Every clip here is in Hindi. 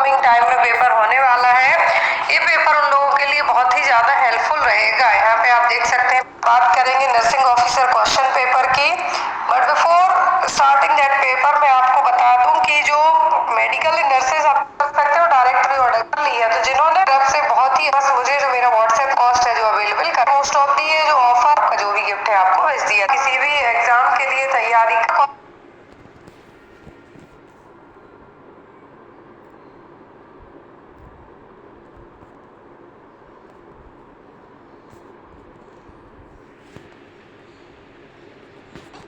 अपकमिंग टाइम में पेपर होने वाला है, ये पेपर उन लोगों के लिए बहुत ही ज़्यादा हेल्पफुल रहेगा। यहाँ पे आप देख सकते हैं, बात करेंगे नर्सिंग ऑफिसर क्वेश्चन पेपर की। But before starting that paper मैं आपको बता दूं कि जो मेडिकल नर्सेज आप कर सकते हो डायरेक्ट भी ऑर्डर कर लिया, तो जिन्होंने तरफ से बहुत ही बस मुझे जो मेरा व्हाट्सएप कॉस्ट है जो अवेलेबल कर मोस्ट ऑफ दी है जो ऑफर का जो भी गिफ्ट है आपको भेज दिया। किसी भी एग्जाम के लिए तैयारी का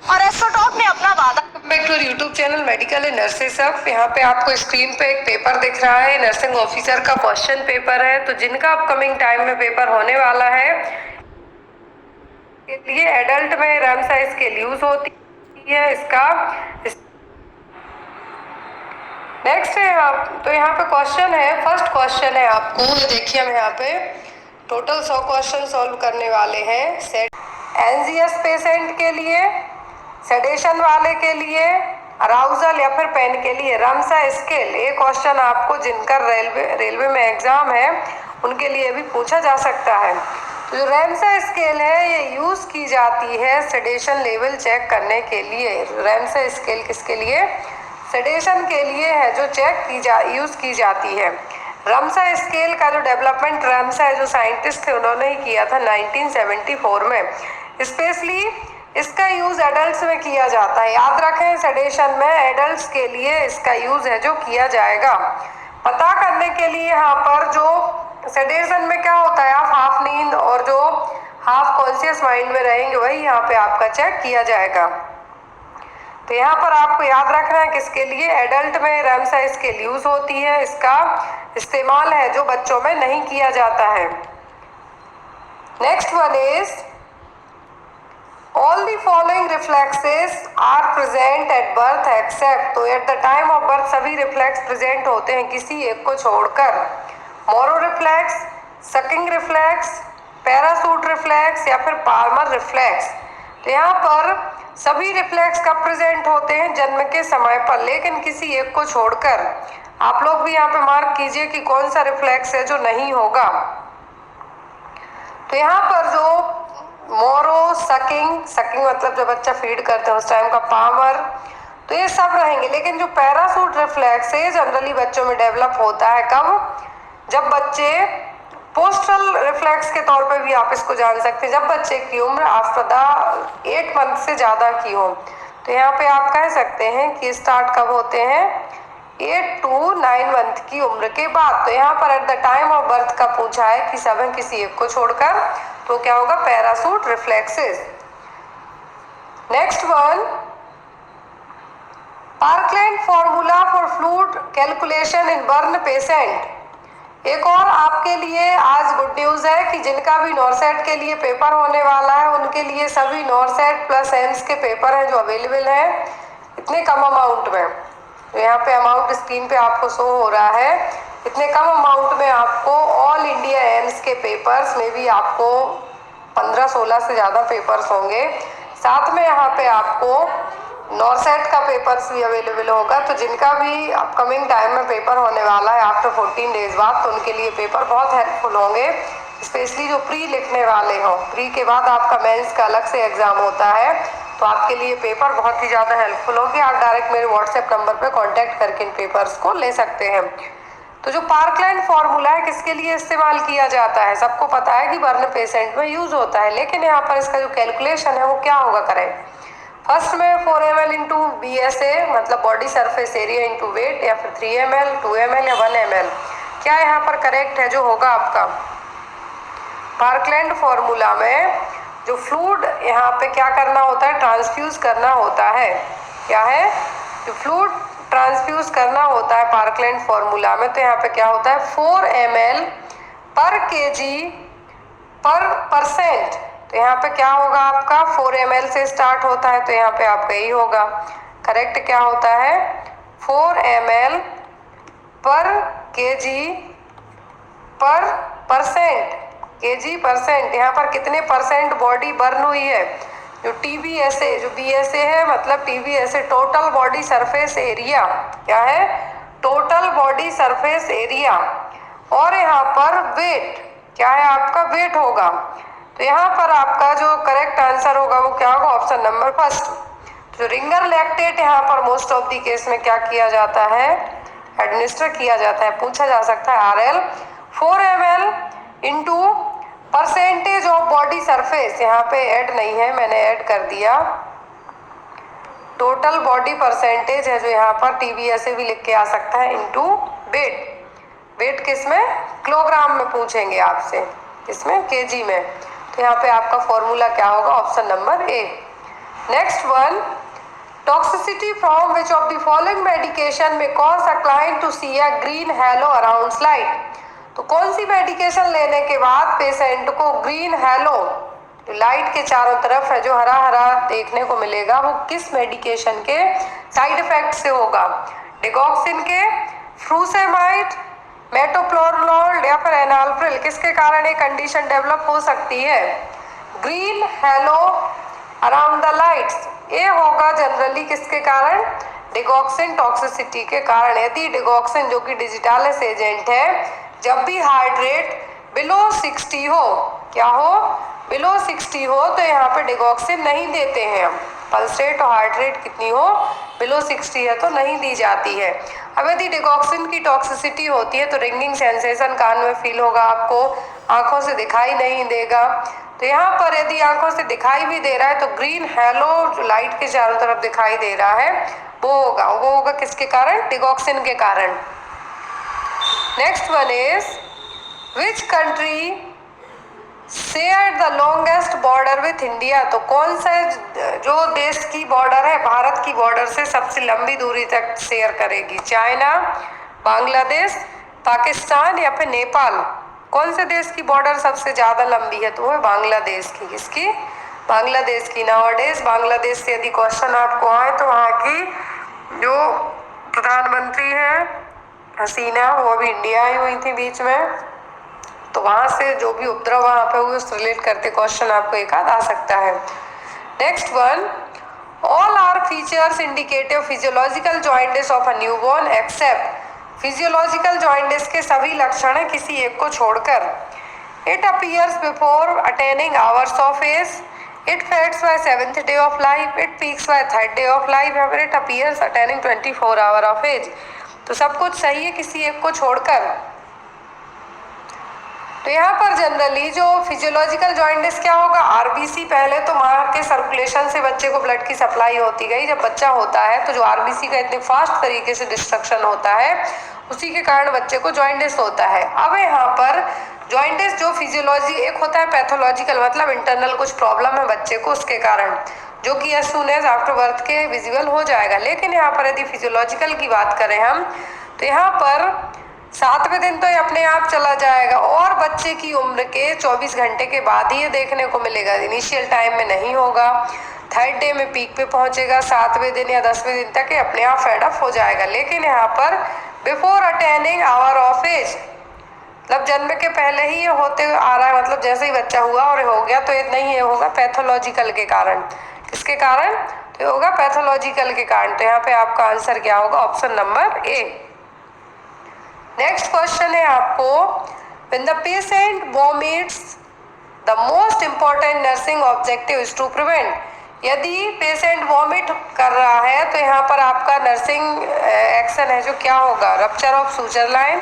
और एस्ट्रोटॉक ने अपना वादा back to YouTube channel medical nurses सब। यहाँ पे आपको स्क्रीन पे एक पेपर दिख रहा है, नर्सिंग ऑफिसर का क्वेश्चन पेपर है। तो जिनका अपकमिंग टाइम में पेपर होने वाला है, ये एडल्ट में रैम साइज स्केल यूज होती है इसका। नेक्स्ट है तो यहाँ पे क्वेश्चन है, फर्स्ट क्वेश्चन है आपको देखिए, हम यहाँ पे टोटल 100 क्वेश्चन सॉल्व करने वाले हैं। एनजीएस पेशेंट के लिए, सेडेशन वाले के लिए, अराउजल या फिर पेन के लिए रमसा स्केल, ये क्वेश्चन आपको जिनका रेलवे में एग्जाम है उनके लिए भी पूछा जा सकता है। तो जो रैमसा स्केल है ये यूज की जाती है सेडेशन लेवल चेक करने के लिए। रैमसा स्केल किसके लिए? सेडेशन के लिए है, जो चेक यूज की जाती है। रमसा स्केल का जो डेवलपमेंट रमसा जो साइंटिस्ट थे उन्होंने ही किया था 1974 में। स्पेशली इसका यूज एडल्ट्स में किया जाता है। याद रखें, सेडेशन में एडल्ट्स के लिए इसका यूज है जो किया जाएगा। पता करने के लिए यहाँ पर जो सेडेशन में क्या होता है, आप हाफ नींद और जो हाफ कॉन्शियस माइंड में रहेंगे वही यहाँ पे आपका चेक किया जाएगा। तो यहाँ पर आपको याद रखना है किसके लिए, एडल्ट में रैमसा स्केल यूज होती है। इसका इस्तेमाल है जो बच्चों में नहीं किया जाता है। Next one is all the following reflexes are present at birth except. तो at the time of birth सभी रिफ्लेक्स प्रेजेंट होते हैं किसी एक को छोड़कर। Moro reflex, sucking reflex, parachute reflex या फिर पाल्मर रिफ्लेक्स। तो यहाँ पर सभी रिफ्लेक्स कब प्रेजेंट होते हैं? जन्म के समय पर, लेकिन किसी एक को छोड़कर। आप लोग भी यहाँ पे मार्क कीजिए कि कौन सा रिफ्लेक्स है जो नहीं होगा। तो यहाँ पर जो मोरो, सकिंग मतलब जब बच्चा फीड करते हैं उस टाइम का, पामर, तो ये सब रहेंगे। लेकिन जो पैरासूट रिफ्लेक्स है जनरली बच्चों में डेवलप होता है कब? जब बच्चे पोस्टल रिफ्लेक्स के तौर पे भी आप इसको जान सकते हैं, जब बच्चे की उम्र आफ्टर द 8 मंथ से ज़्यादा की हो। तो यहाँ पे आप कह सकते हैं कि स्टार्ट कब होते हैं? 8 to 9 मंथ की उम्र के बाद। तो यहाँ पर eight the time of birth का पूछा है कि सब किसी एक को छोड़कर, तो क्या होगा? Parachute reflexes. Next one, parkland formula for fluid calculation in burn patient. एक और आपके लिए आज गुड न्यूज़ है कि जिनका भी नॉरसेट के लिए पेपर होने वाला है उनके लिए सभी नॉरसेट प्लस एम्स के पेपर हैं जो अवेलेबल हैं इतने कम अमाउंट में। तो यहाँ पे अमाउंट स्क्रीन पे आपको शो हो रहा है। इतने कम अमाउंट में आपको ऑल इंडिया एम्स के पेपर्स में भी आपको 15-16 से ज़्यादा पेपर्स होंगे। साथ में यहाँ पे आपको नॉरसेट का पेपर्स भी अवेलेबल होगा। तो जिनका भी अपकमिंग टाइम में पेपर होने वाला है आफ्टर 14 डेज बाद, तो उनके लिए पेपर बहुत हेल्पफुल होंगे। स्पेशली जो प्री लिखने वाले हों, प्री के बाद आपका मेंस का अलग से एग्जाम होता है, तो आपके लिए पेपर बहुत ही ज़्यादा हेल्पफुल होंगे। आप डायरेक्ट मेरे व्हाट्सएप नंबर पर कॉन्टैक्ट करके इन पेपर्स को ले सकते हैं। तो जो पार्कलैंड फॉर्मूला है किसके लिए इस्तेमाल किया जाता है? सबको पता है कि बर्न पेशेंट में यूज होता है, लेकिन यहाँ पर इसका जो कैलकुलेशन है वो क्या होगा करें? फर्स्ट में 4 ml इंटू BSA मतलब body surface area into weight, या फिर 3 ml, 2 ml या 1 ml। क्या यहाँ पर करेक्ट है जो होगा आपका? पार्कलैंड फॉर्मूला में जो फ्लूइड यहाँ पे क्या करना होता है? ट्रांसफ्यूज करना होता है। क्या है? जो फ्लूइड ट्रांसफ्यूज करना होता है पार्कलैंड फॉर्मूला में, तो यहाँ पे क्या होता है? 4 ml पर kg पर परसेंट। तो यहाँ पे क्या होगा आपका? 4 ml से स्टार्ट होता है, तो यहाँ पे आपका यही होगा। करेक्ट क्या होता है? 4 ml पर kg पर परसेंट। kg परसेंट, यहाँ पर कितने परसेंट बॉडी बर्न हुई है? जो TBSA, जो BSA है मतलब TBSA total body surface area. क्या है? टोटल बॉडी सरफेस एरिया, और यहाँ पर वेट, क्या है आपका वेट होगा। तो यहाँ पर आपका जो करेक्ट आंसर होगा वो क्या होगा, ऑप्शन नंबर फर्स्ट। तो रिंगर लैक्टेट यहाँ पर मोस्ट ऑफ दी केस में क्या किया जाता है, एडमिनिस्टर किया जाता है। पूछा जा सकता है RL 4 ml into percentage of body surface, यहाँ पे ऐड नहीं है, मैंने ऐड कर दिया। टोटल बॉडी परसेंटेज है जो यहाँ पर TB ऐसे भी लिख के आ सकता है, इंटू वेट। वेट किस में, किलोग्राम में पूछेंगे आपसे, किसमें, केजी में। तो यहाँ पे आपका फॉर्मूला क्या होगा, option number A. Next one, toxicity from which of the following medication may cause a client to see a green halo around स्लाइड। तो कौन सी मेडिकेशन लेने के बाद पेशेंट को ग्रीन हैलो, लाइट के चारों तरफ है जो हरा हरा देखने को मिलेगा, वो किस मेडिकेशन के साइड इफेक्ट से होगा। डिगॉक्सिन के, फ्रूसेमाइड, मेटोप्लोरोल या फिर एनाल्प्रिल, किसके कारण ये कंडीशन डेवलप हो सकती है, green halo around the lights. ये होगा जनरली किसके कारण, डिगॉक्सिन टॉक्सिसिटी के कारण। यदि डिगॉक्सिन जो कि डिजिटालिस एजेंट है, जब भी हार्ट रेट बिलो 60 हो, क्या हो, बिलो 60 हो, तो यहाँ पे डिगॉक्सिन नहीं देते हैं हम। पल्स रेट और हार्ट रेट कितनी हो, बिलो 60 है तो नहीं दी जाती है। अब यदि डिगॉक्सिन की टॉक्सिसिटी होती है तो रिंगिंग सेंसेशन कान में फील होगा आपको, आंखों से दिखाई नहीं देगा। तो यहाँ पर यदि आंखों से दिखाई भी दे रहा है तो ग्रीन हैलो जो लाइट के चारों तरफ दिखाई दे रहा है वो होगा किसके कारण, डिगॉक्सिन के कारण। Next one is which country share the longest border with India. तो कौन सा जो देश की बॉर्डर है भारत की बॉर्डर से सबसे लंबी दूरी तक शेयर करेगी, चाइना, बांग्लादेश, पाकिस्तान या फिर नेपाल। कौन से देश की बॉर्डर सबसे ज़्यादा लंबी है, तो वो है बांग्लादेश की। किसकी, बांग्लादेश की। नाउअडेज बांग्लादेश से यदि क्वेश्चन आपको आए तो वहाँ की जो प्रधानमंत्री है हसीना, वो अभी इंडिया आई हुई थी बीच में, तो वहाँ से जो भी उपद्रव वहाँ पे हुए उससे रिलेट करते क्वेश्चन आपको एक आध आ सकता है। Next one, all are features indicative physiological jaundice of a newborn except. Physiological jaundice के सभी लक्षण हैं किसी एक को छोड़कर। It appears before attaining hours of age, it fades by 7th day of life, it peaks by 3rd day of life, it appears attaining 24 hour of age. तो सब कुछ सही है किसी एक को छोड़कर। तो यहाँ पर जनरली जो फिजियोलॉजिकल जॉइंटिस क्या होगा, RBC, पहले तो मां के सर्कुलेशन से बच्चे को ब्लड की सप्लाई होती गई। जब बच्चा होता है तो जो RBC का इतने फास्ट तरीके से डिस्ट्रक्शन होता है उसी के कारण बच्चे को जॉइंटिस होता है। अब यहाँ पर जॉइंटिस जो फिजियोलॉजी, एक होता है पैथोलॉजिकल, मतलब इंटरनल कुछ प्रॉब्लम है बच्चे को उसके कारण, जो कि as soon as after birth के विजिबल हो जाएगा। लेकिन यहाँ पर यदि फिजियोलॉजिकल की बात करें हम, तो यहाँ पर 7वें दिन तो ये अपने आप चला जाएगा और बच्चे की उम्र के 24 घंटे के बाद ही ये देखने को मिलेगा, इनिशियल टाइम में नहीं होगा। 3rd डे में पीक पे पहुंचेगा, 7वें दिन या 10वें दिन तक ये अपने आप फेड अप हो जाएगा। लेकिन यहाँ पर before attaining hour of age, मतलब जन्म के पहले ही ये होते आ रहा है, मतलब जैसे ही बच्चा हुआ और हो गया, तो ये नहीं, ये होगा पैथोलॉजिकल के कारण। किसके कारण, तो ये होगा पैथोलॉजिकल के कारण। तो यहाँ पे आपका आंसर क्या होगा, option number A. Next question है आपको, when the patient vomits the most important nursing objective is to prevent. यदि पेशेंट वॉमिट कर रहा है तो यहाँ पर आपका नर्सिंग एक्शन है जो क्या होगा, rupture of suture line,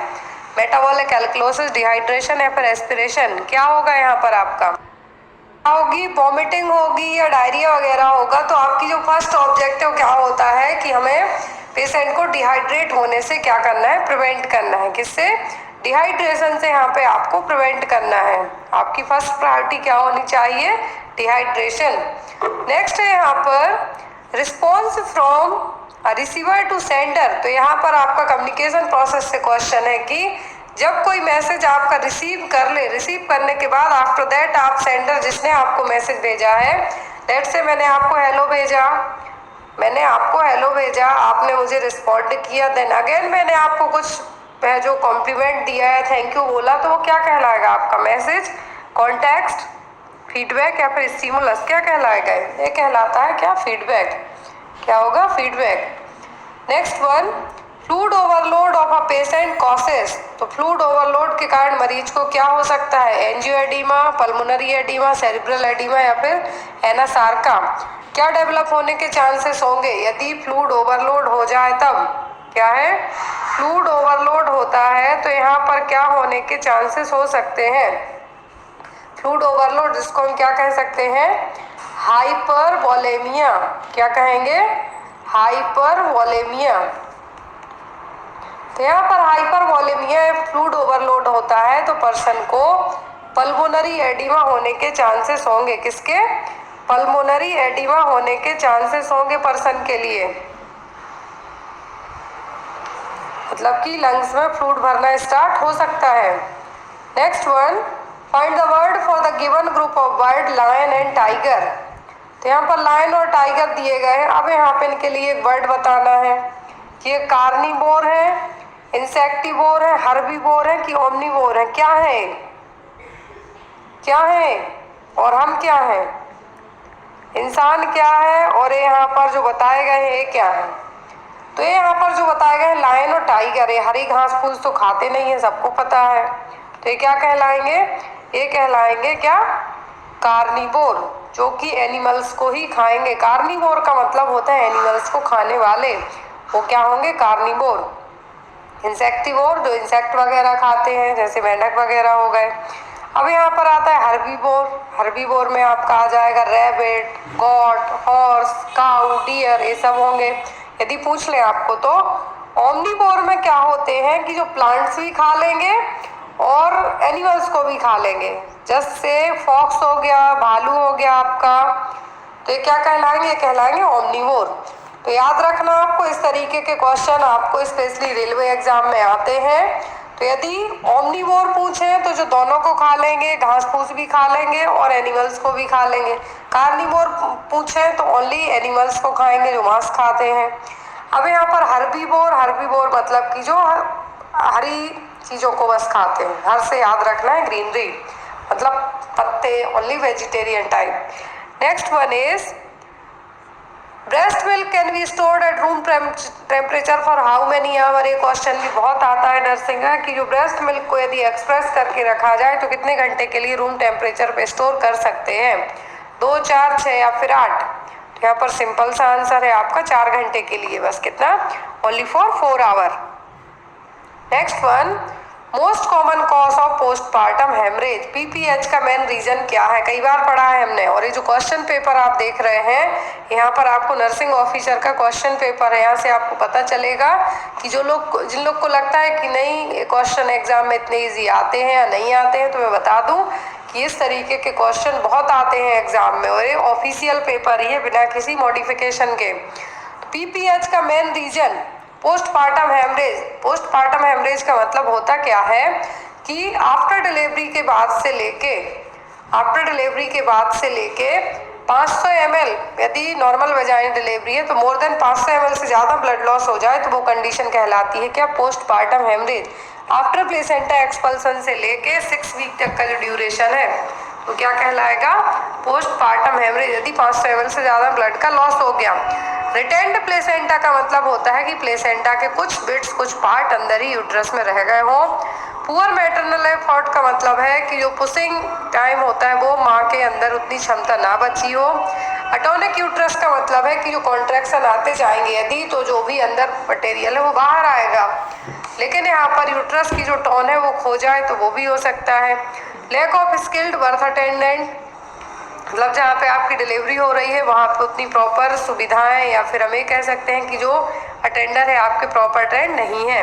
metabolic alkalosis, dehydration या फिर एस्पिरेशन। क्या होगा यहाँ पर आपका, होगी वॉमिटिंग होगी या डायरिया वगैरह होगा। तो आपकी जो फर्स्ट ऑब्जेक्टिव क्या होता है कि हमें पेशेंट को डिहाइड्रेट होने से क्या करना है, प्रिवेंट करना है। किससे, डिहाइड्रेशन से यहाँ पे आपको प्रिवेंट करना है। आपकी फर्स्ट प्रायोरिटी क्या होनी चाहिए, डिहाइड्रेशन। नेक्स्ट है यहाँ पर response from receiver to sender. तो यहाँ पर आपका कम्युनिकेशन प्रोसेस से क्वेश्चन है कि जब कोई मैसेज आपका रिसीव कर ले, रिसीव करने के बाद आफ्टर दैट आप सेंडर जिसने आपको मैसेज भेजा है, लेट से मैंने आपको हेलो भेजा, आपने मुझे रिस्पॉन्ड किया, देन अगेन मैंने आपको कुछ जो कॉम्प्लीमेंट दिया है, थैंक यू बोला, तो वो क्या कहलाएगा आपका मैसेज, कॉन्टेक्स्ट, फीडबैक या फिर स्टिमुलस, क्या कहलाएगा, ये कहलाता है क्या, फीडबैक। क्या होगा, feedback. Next one, fluid overload of a patient causes, तो फ्लूइड ओवरलोड के कारण मरीज को क्या हो सकता है? Angioedema, pulmonary oedema, cerebral oedema या फिर एनासार्का। क्या डेवलप होने के चांसेस होंगे यदि फ्लूइड ओवरलोड हो जाए तब? क्या है? फ्लूइड ओवरलोड होता है तो यहाँ पर क्या होने के चांसेस हो सकते हैं? फ्लूइड ओवरलोड जिसको हम क्या कह सकते हैं? हाइपरवोलेमिया। क्या कहेंगे? हाइपरवोलेमिया। तो यहाँ पर हाइपरवोलेमिया फ्लूइड ओवरलोड होता है तो पर्सन को पल्मोनरी एडिमा होने के चांसेस होंगे। किसके? पल्मोनरी एडिमा होने के चांसेस होंगे पर्सन के लिए, मतलब कि लंग्स में फ्लूइड भरना स्टार्ट हो सकता है। Next one, find the word for the given group of bird lion and tiger. तो यहाँ पर लायन और टाइगर दिए गए हैं। अब यहाँ पे इनके लिए एक वर्ड बताना है कि ये कार्निवोर है, इंसेक्टिवोर है, हर्बीवोर है कि ओमनिवोर है। क्या है? क्या है? और हम क्या है? इंसान क्या है? और ये यहाँ पर जो बताए गए हैं ये क्या है? तो ये यहाँ पर जो बताए गए हैं लायन और टाइगर, ये हरी घास फूस तो खाते नहीं है, सबको पता है। तो ये क्या कहलाएंगे? ये कहलाएंगे क्या? कार्निवोर, जो कि एनिमल्स को ही खाएंगे। कार्निवोर का मतलब होता है एनिमल्स को खाने वाले, वो क्या होंगे? कार्निवोर। इंसेक्टिवोर, जो इंसेक्ट वगैरह खाते हैं जैसे मेंढक वगैरह हो गए। अब यहाँ पर आता है हर्बीवोर। हर्बीवोर में आपका आ जाएगा रैबिट, गॉट, हॉर्स, काऊ, डियर, ये सब होंगे यदि पूछ ले आपको तो। ओमनिवोर में क्या होते हैं कि जो प्लांट्स भी खा लेंगे और एनिमल्स को भी खा लेंगे, जैसे फॉक्स हो गया, भालू हो गया आपका। तो ये क्या कहलाएंगे? कहलाएंगे ओमनिवोर। तो याद रखना आपको, इस तरीके के क्वेश्चन आपको स्पेशली रेलवे एग्जाम में आते हैं। तो यदि ओमनिवोर पूछे तो जो दोनों को खा लेंगे, घास फूस भी खा लेंगे और एनिमल्स को भी खा लेंगे। कार्निवोर पूछे तो ओनली एनिमल्स को खाएंगे जो मांस खाते हैं। अब यहाँ पर हर्बीवोर, हर्बीवोर मतलब कि जो हरी चीज़ों को बस खाते हैं। हर से याद रखना है ग्रीनरी, मतलब पत्ते, only vegetarian type. Next one is breast milk can be stored at room temperature for how many hour. ये क्वेश्चन भी बहुत आता है नर्सिंग में कि जो ब्रेस्ट मिल्क को यदि एक्सप्रेस करके रखा जाए तो कितने घंटे के लिए रूम टेम्परेचर पे स्टोर कर सकते हैं? 2, 4, 6 या फिर 8। तो यहाँ पर सिंपल सा आंसर है आपका 4 घंटे के लिए। बस कितना? Only for 4 hour. Next one, most common cause of postpartum haemorrhage, PPH का मेन रीजन क्या है? कई बार पढ़ा है हमने। और ये जो क्वेश्चन पेपर आप देख रहे हैं, यहाँ पर आपको नर्सिंग ऑफिसर का क्वेश्चन पेपर है। यहाँ से आपको पता चलेगा कि जिन लोग को लगता है कि नहीं ये क्वेश्चन एग्जाम में इतने ईजी आते हैं या नहीं आते हैं, तो मैं बता दूं कि इस तरीके के क्वेश्चन बहुत आते हैं एग्जाम में और ये ऑफिशियल पेपर ही है बिना किसी मॉडिफिकेशन के। पीपीएच का main reason postpartum haemorrhage. Postpartum haemorrhage का मतलब होता क्या है कि आफ्टर डिलीवरी के बाद से लेके 500 ml, यदि नॉर्मल वेजाइन डिलीवरी है तो मोर देन 500 ml से ज़्यादा ब्लड लॉस हो जाए तो वो कंडीशन कहलाती है क्या? Postpartum haemorrhage. After placenta expulsion से लेके 6 वीक तक का जो ड्यूरेशन है तो क्या कहलाएगा? पोस्टपार्टम हेमरेज, यदि 500 ml से ज़्यादा ब्लड का लॉस हो गया। रिटेंड प्लेसेंटा का मतलब होता है कि प्लेसेंटा के कुछ बिट्स, कुछ पार्ट अंदर ही यूट्रस में रह गए हों। पुअर मैटरनल एफर्ट का मतलब है कि जो पुशिंग टाइम होता है वो माँ के अंदर उतनी क्षमता ना बची हो। अटोनिक यूट्रस का मतलब है कि जो कॉन्ट्रैक्शन आते जाएंगे यदि तो जो भी अंदर मटेरियल है वो बाहर आएगा, लेकिन यहाँ पर यूट्रस की जो टोन है वो खो जाए तो वो भी हो सकता है। Lack of skilled birth attendant, मतलब जहाँ पे आपकी डिलीवरी हो रही है वहाँ पे उतनी प्रॉपर सुविधाएं, या फिर हम ये कह सकते हैं कि जो अटेंडर है आपके प्रॉपर ट्रेंड नहीं है।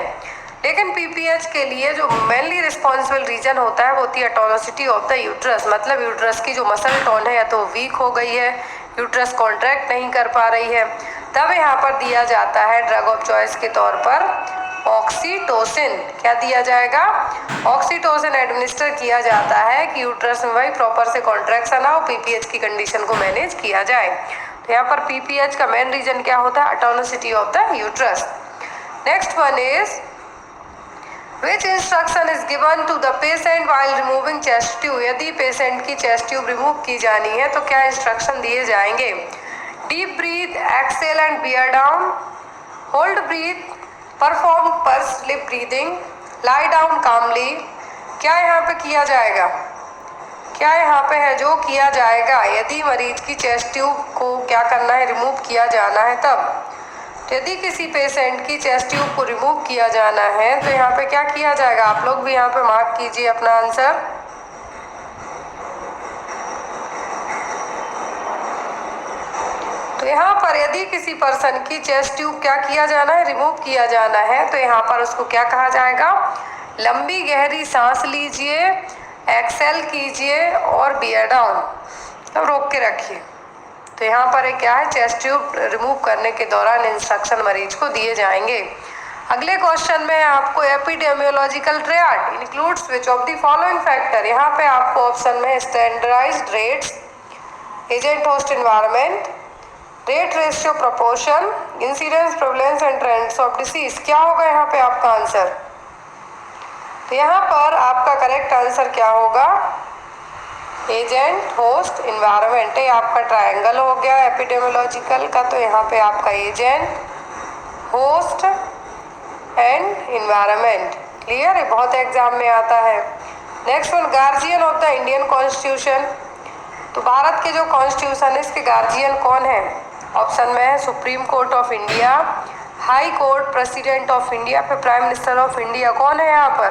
लेकिन पीपीएच के लिए जो मेनली रिस्पॉन्सिबल रीजन होता है वो होती है टोनोसिटी ऑफ द यूट्रस, मतलब यूट्रस की जो मसल टोन है या तो वीक हो गई है, यूट्रस कॉन्ट्रैक्ट नहीं कर पा रही है। तब यहाँ पर दिया जाता है ड्रग ऑफ चॉइस के तौर पर ऑक्सीटोसिन। क्या दिया जाएगा? ऑक्सीटोसिन एडमिनिस्टर किया जाता है कि यूट्रस में भाई प्रॉपर से कॉन्ट्रैक्शन आओ, पीपीएच की कंडीशन को मैनेज किया जाए। तो यहाँ पर पीपीएच का मेन रीजन क्या होता है? Atonicity of the uterus. Next one is Which instruction is given to the patient while removing chest tube? यदि पेशेंट की चेस्ट ट्यूब रिमूव की जानी है तो क्या इंस्ट्रक्शन दिए जाएंगे? Deep breath, exhale and bear down, hold breath, perform purse lip breathing, lie down calmly. क्या यहाँ पे किया जाएगा? क्या यहाँ पे है जो किया जाएगा यदि मरीज की चेस्ट ट्यूब को क्या करना है, रिमूव किया जाना है तब। यदि किसी पेशेंट की चेस्ट ट्यूब को रिमूव किया जाना है तो यहाँ पे क्या किया जाएगा? आप लोग भी यहाँ पे मार्क कीजिए अपना आंसर। तो यहाँ पर यदि किसी पर्सन की चेस्ट ट्यूब क्या किया जाना है, रिमूव किया जाना है, तो यहाँ पर उसको क्या कहा जाएगा? लंबी गहरी सांस लीजिए, एक्सेल कीजिए और बियर डाउन, तब रोक के रखिए। तो यहाँ पर एक क्या है, चेस्ट ट्यूब रिमूव करने के दौरान इंस्ट्रक्शन मरीज को दिए जाएंगे। अगले क्वेश्चन में आपको epidemiological triad includes which of the following factor. यहाँ पे आपको ऑप्शन में standardised rates, agent host environment, rate ratio proportion, incidence prevalence and trends of disease. क्या होगा यहाँ पे आपका आंसर? तो यहाँ पर आपका करेक्ट आंसर क्या होगा? Agent host environment. ये आपका ट्रायंगल हो गया एपिडेमियोलॉजिकल का, तो यहाँ पे आपका agent host and environment. Clear है, बहुत एग्जाम में आता है। Next one, guardian of the Indian constitution. तो भारत के जो कॉन्स्टिट्यूशन है इसके गार्जियन कौन है? ऑप्शन में है supreme court of India, high court, president of India, फिर प्राइम मिनिस्टर ऑफ इंडिया। कौन है यहाँ पर?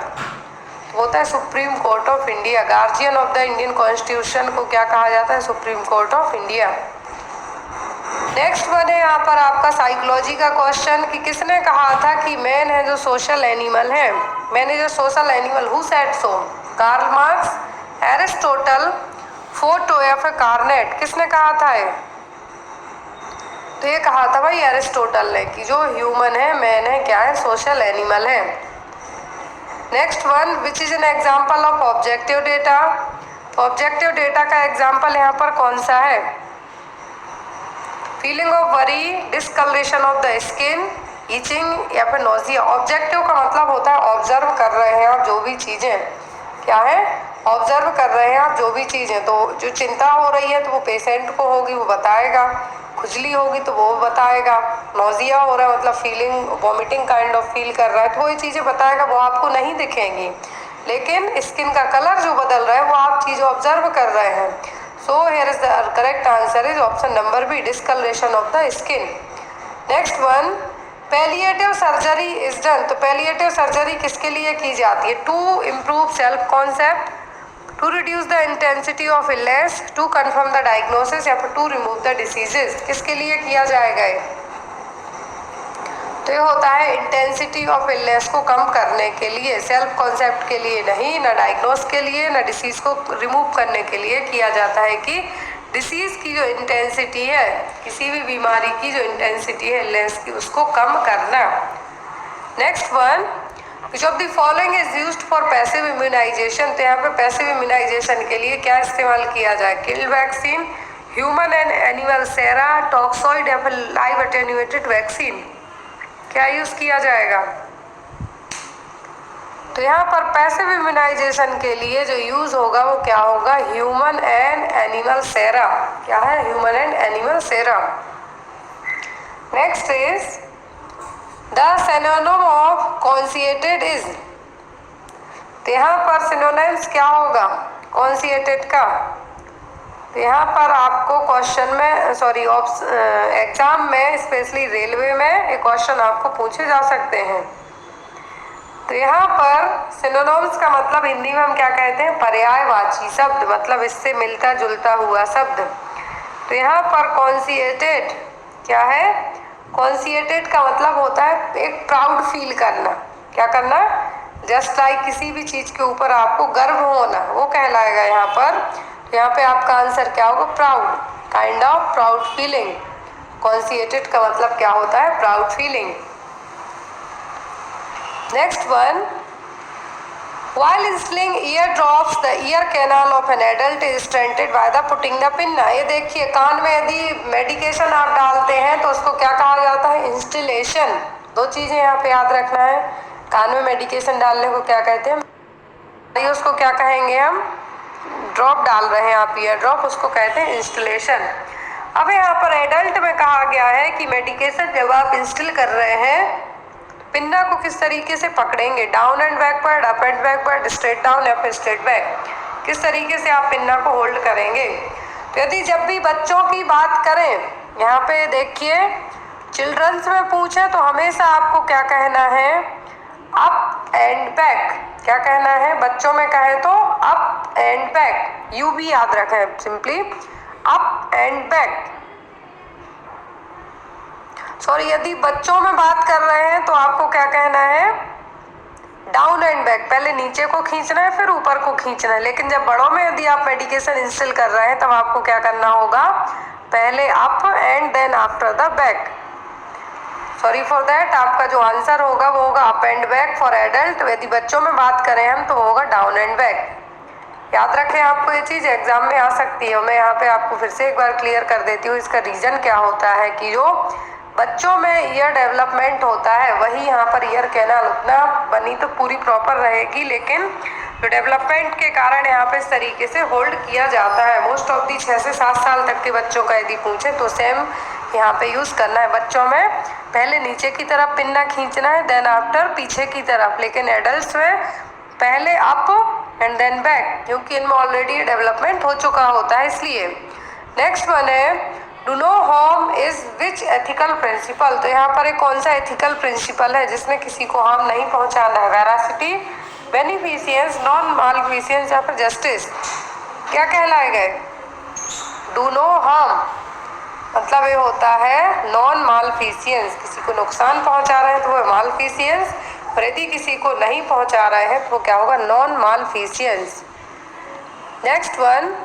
तो होता है supreme court of India. Guardian of the Indian constitution को क्या कहा जाता है? Supreme court of India. Next one है यहाँ पर आपका साइकोलॉजी का क्वेश्चन कि किसने कहा था कि मैन है जो सोशल एनिमल है? Man is a social animal, who said so? Karl Marx, Aristotle, Plato या फिर कार्नेट? किसने कहा था ये? तो ये कहा था भाई एरिस्टोटल ने कि जो ह्यूमन है, मैन है, क्या है? सोशल एनिमल है। Next one, which is an example of objective data. तो ऑब्जेक्टिव डेटा का एग्जाम्पल यहाँ पर कौन सा है? Feeling of worry, discolouration of the skin, itching या फिर नोजिया। ऑब्जेक्टिव का मतलब होता है ऑब्जर्व कर रहे हैं आप जो भी चीज़ें, क्या है? ऑब्जर्व कर रहे हैं आप जो भी चीज़ें। तो जो चिंता हो रही है तो वो पेशेंट को होगी, वो बताएगा। खुजली होगी तो वो बताएगा। नोजिया हो रहा है मतलब feeling, vomiting kind of feel कर रहा है, तो वो ये चीज़ें बताएगा। वो आपको नहीं दिखेंगी, लेकिन स्किन का कलर जो बदल रहा है वो आप चीज़ ऑब्जर्व कर रहे हैं। So here is the correct answer is option number B, discolouration of the skin. Next one, palliative surgery is done. तो पैलिएटिव सर्जरी किसके लिए की जाती है? To improve self concept, to reduce the intensity of illness, to confirm the diagnosis या फिर टू रिमूव द डिसीजेज। किसके लिए किया जाएगा ये? तो ये होता है इंटेंसिटी ऑफ इलनेस को कम करने के लिए, सेल्फ कॉन्सेप्ट के लिए नहीं, ना डायग्नोस के लिए, ना डिसीज को रिमूव करने के लिए किया जाता है कि डिसीज की जो इंटेंसिटी है, किसी भी बीमारी की जो इंटेंसिटी है इलनेस की, उसको कम करना। Next one, which of the following is used for passive immunisation. तो यहाँ पे पैसिव इम्यूनाइजेशन के लिए क्या इस्तेमाल किया जाए? Killed vaccine, human and animal sera, toxoid या फिर लाइव एटेन्यूएटेड वैक्सीन। क्या यूज किया जाएगा? तो यहाँ पर पैसिव इम्यूनाइजेशन के लिए जो यूज होगा वो क्या होगा? Human and animal sera. क्या है? Human and animal sera. Next is the synonym of conceited is. तो यहाँ पर सिनोनिम्स क्या होगा कॉन्सिएटेड का? तो यहाँ पर आपको क्वेश्चन में, सॉरी एग्जाम में, स्पेशली रेलवे में एक क्वेश्चन आपको पूछे जा सकते हैं। तो यहाँ पर सिनोनिम्स का मतलब हिंदी में हम क्या कहते हैं? पर्यायवाची शब्द, मतलब इससे मिलता जुलता हुआ शब्द। तो यहाँ पर कॉन्सिएटेड क्या है? कॉन्सिएटेड का मतलब होता है एक प्राउड फील करना। क्या करना? जस्ट लाइक किसी भी चीज़ के ऊपर आपको गर्व होना, वो कहलाएगा यहाँ पर। तो यहाँ पे आपका आंसर क्या होगा? Proud, kind of proud feeling. Conceited का मतलब क्या होता है? Proud feeling. Next one, while instilling ear drops the ear canal of an adult is stunted by the putting the pinna। ये देखिए, कान में यदि मेडिकेशन आप डालते हैं तो उसको क्या कहा जाता है? इंस्टिलेशन। दो चीज़ें यहाँ पे याद रखना है, कान में मेडिकेशन डालने को क्या कहते हैं? उसको क्या कहेंगे हम? ड्रॉप डाल रहे हैं आप, ईयर ड्रॉप, उसको कहते हैं इंस्टिलेशन। अब यहाँ पर एडल्ट में कहा गया है कि मेडिकेशन जब आप इंस्टिल कर रहे हैं पिन्ना को किस तरीके से पकड़ेंगे, down and backward, up and backward, straight down या फिर स्ट्रेट बैक, किस तरीके से आप पिन्ना को होल्ड करेंगे। तो यदि जब भी बच्चों की बात करें, यहाँ पे देखिए चिल्ड्रंस में पूछे तो हमेशा आपको क्या कहना है, अप एंड बैक। क्या कहना है, बच्चों में कहें तो अप एंड बैक, यू भी याद रखें, simply up and back. Sorry, यदि बच्चों में बात कर रहे हैं तो आपको क्या कहना है, डाउन एंड बैक, पहले नीचे को खींचना है फिर ऊपर को खींचना है। लेकिन जब बड़ों में यदि आप मेडिकेशन इंस्टिल कर रहे हैं तब आपको क्या करना होगा, पहले up and then after the back. Sorry for that, आपका जो आंसर होगा वो होगा up and back for adult. यदि बच्चों में बात करें हम तो होगा डाउन एंड बैक। याद रखें, आपको ये चीज़ एग्जाम में आ सकती है। मैं यहाँ पे आपको फिर से एक बार क्लियर कर देती हूँ। इसका रीज़न क्या होता है कि जो बच्चों में ईयर डेवलपमेंट होता है वही यहाँ पर ईयर कैनाल उतना बनी तो पूरी प्रॉपर रहेगी, लेकिन जो डेवलपमेंट के कारण यहाँ पे इस तरीके से होल्ड किया जाता है। मोस्ट ऑफ दी 6 से 7 साल तक के बच्चों का यदि पूछे तो सेम यहाँ पे यूज़ करना है। बच्चों में पहले नीचे की तरफ पिन्ना खींचना है, देन आफ्टर पीछे की तरफ, लेकिन एडल्ट में पहले अप एंड देन बैक, क्योंकि इनमें ऑलरेडी डेवलपमेंट हो चुका होता है इसलिए। नेक्स्ट वन है, do no harm is which ethical principle. तो यहाँ पर एक कौन सा एथिकल प्रिंसिपल है जिसमें किसी को हार्म नहीं पहुँचाना है, वेरासिटी, बेनिफिशियंस, नॉन मालफिशियंस या फिर जस्टिस, क्या कहलाएगा। डू नो हार्म मतलब ये होता है नॉन मालफिशियंस, किसी को नुकसान पहुंचा रहे हैं तो वो मालफिशियंस, और यदि किसी को नहीं पहुंचा रहे हैं तो क्या होगा, non maleficence. Next one,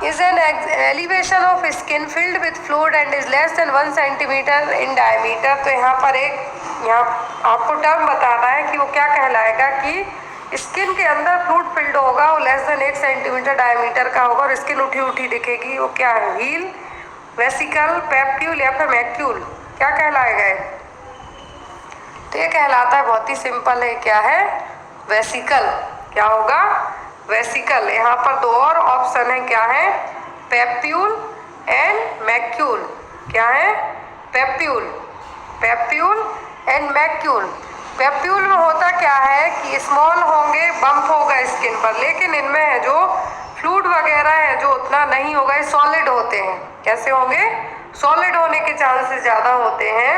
is an elevation of skin filled with fluid and is less than 1 centimetre in diameter। तो यहाँ पर यहाँ आपको टर्म बताना है कि वो क्या कहलाएगा कि स्किन के अंदर फ्लूइड फिल्ड होगा, वो लेस देन 1 सेंटीमीटर डायमीटर का होगा और स्किन उठी उठी दिखेगी। वो क्या है, हील, वेसिकल, पेप्यूल या फिर मैक्यूल, क्या कहलाएगा। तो ये कहलाता है, बहुत ही सिंपल है, क्या है, वेसिकल। क्या होगा, वेसिकल। यहाँ पर 2 और ऑप्शन है, क्या है, पेप्यूल एंड मैक्यूल। क्या है, papule, papule and macule. Papule में होता क्या है कि स्मॉल होंगे, बम्प होगा स्किन पर, लेकिन इनमें है जो फ्लूइड वगैरह है जो उतना नहीं होगा, ये सॉलिड होते हैं। कैसे होंगे, सॉलिड होने के चांसेस ज़्यादा होते हैं।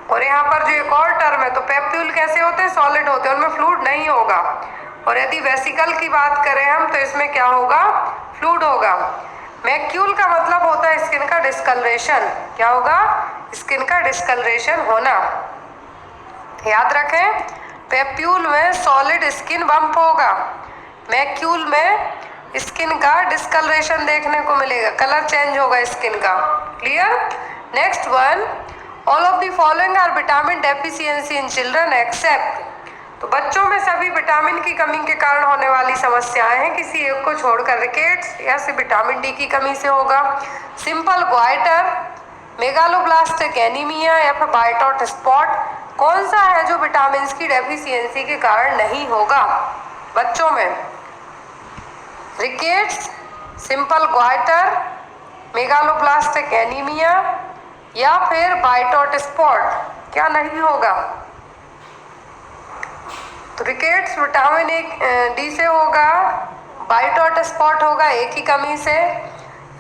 और यहाँ पर जो एक और टर्म है, तो पेप्यूल कैसे होते हैं, सॉलिड होते हैं, उनमें फ्लूइड नहीं होगा। और यदि वेसिकल की बात करें हम तो इसमें क्या होगा, फ्लूइड होगा। मैक्यूल का मतलब होता है स्किन का डिस्कलरेशन। क्या होगा, स्किन का डिस्कलरेशन होना। याद रखें, पेप्यूल में सॉलिड स्किन बम्प होगा, मैक्यूल में स्किन का डिस्कलरेशन देखने को मिलेगा, कलर चेंज होगा स्किन का। Clear. Next one, all of the following are vitamin deficiency in children except. तो बच्चों में सभी विटामिन की कमी के कारण होने वाली समस्याएं हैं, किसी एक को छोड़कर रिकेट्स या फिर विटामिन डी की कमी से होगा, सिंपल ग्वाइटर, मेगालोब्लास्टिक एनीमिया या फिर वाइट हॉट स्पॉट। कौन सा है जो विटामिन की डेफिशिएंसी के कारण नहीं होगा बच्चों में, rickets, simple goitre, megaloblastic anaemia या फिर वाइट हॉट स्पॉट, क्या नहीं होगा। तो रिकेट्स विटामिन डी से होगा, वाइट हॉट स्पॉट होगा एक ही कमी से।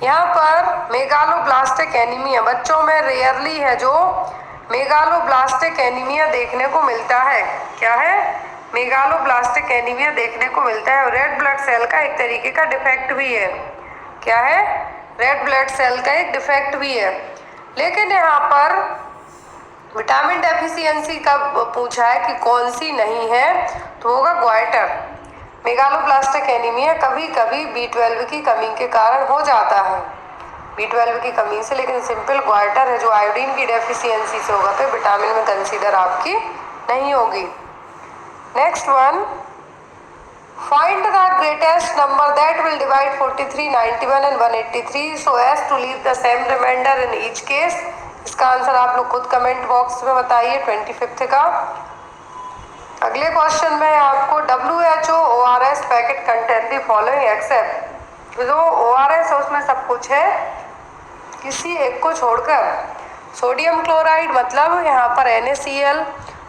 यहाँ पर मेगालोब्लास्टिक एनीमिया बच्चों में रेयरली है जो मेगालोब्लास्टिक एनीमिया देखने को मिलता है। क्या है, मेगालोब्लास्टिक एनीमिया देखने को मिलता है। और रेड ब्लड सेल का एक तरीके का डिफेक्ट भी है। क्या है, रेड ब्लड सेल का एक डिफेक्ट भी है। लेकिन यहाँ पर विटामिन डेफिशिएंसी का पूछा है कि कौन सी नहीं है, तो होगा ग्वाइटर। मेगालोब्लास्टिक एनीमिया कभी कभी B12 की कमी के कारण हो जाता है, B12 की कमी से, लेकिन सिंपल ग्वाइटर है जो आयोडीन की डेफिशिएंसी से होगा, तो विटामिन में कंसीडर आपकी नहीं होगी। Next one, find the greatest number that will divide 43, 91 and 183 so as to leave the same remainder in each case. इसका आंसर आप लोग खुद कमेंट बॉक्स में बताइए 25 का। अगले क्वेश्चन में आपको WHO ORS packet content the following except. जो ORS है उसमें सब कुछ है, किसी एक को छोड़कर। सोडियम क्लोराइड मतलब यहाँ पर NaCl,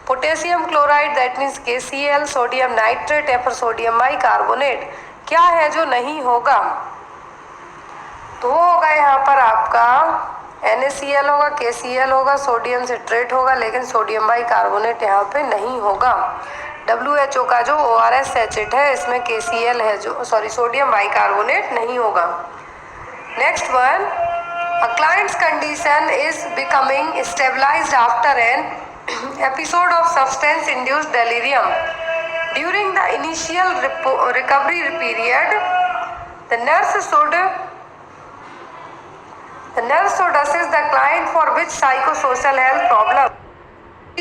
potassium chloride that means KCl, sodium nitrate या फिर सोडियम बाइकार्बोनेट क्या है जो नहीं होगा? तो होगा यहाँ पर आपका NaCl होगा, KCl होगा, सोडियम सिट्रेट होगा, लेकिन सोडियम बाइकार्बोनेट यहाँ पे नहीं होगा। WHO का जो ORS एसिड है इसमें KCl है, जो सोडियम बाइकार्बोनेट नहीं होगा। Next one, a client's condition is becoming stabilized after an episode of substance induced delirium. During the initial recovery period, the nurse should assess the client for which psychosocial health problem.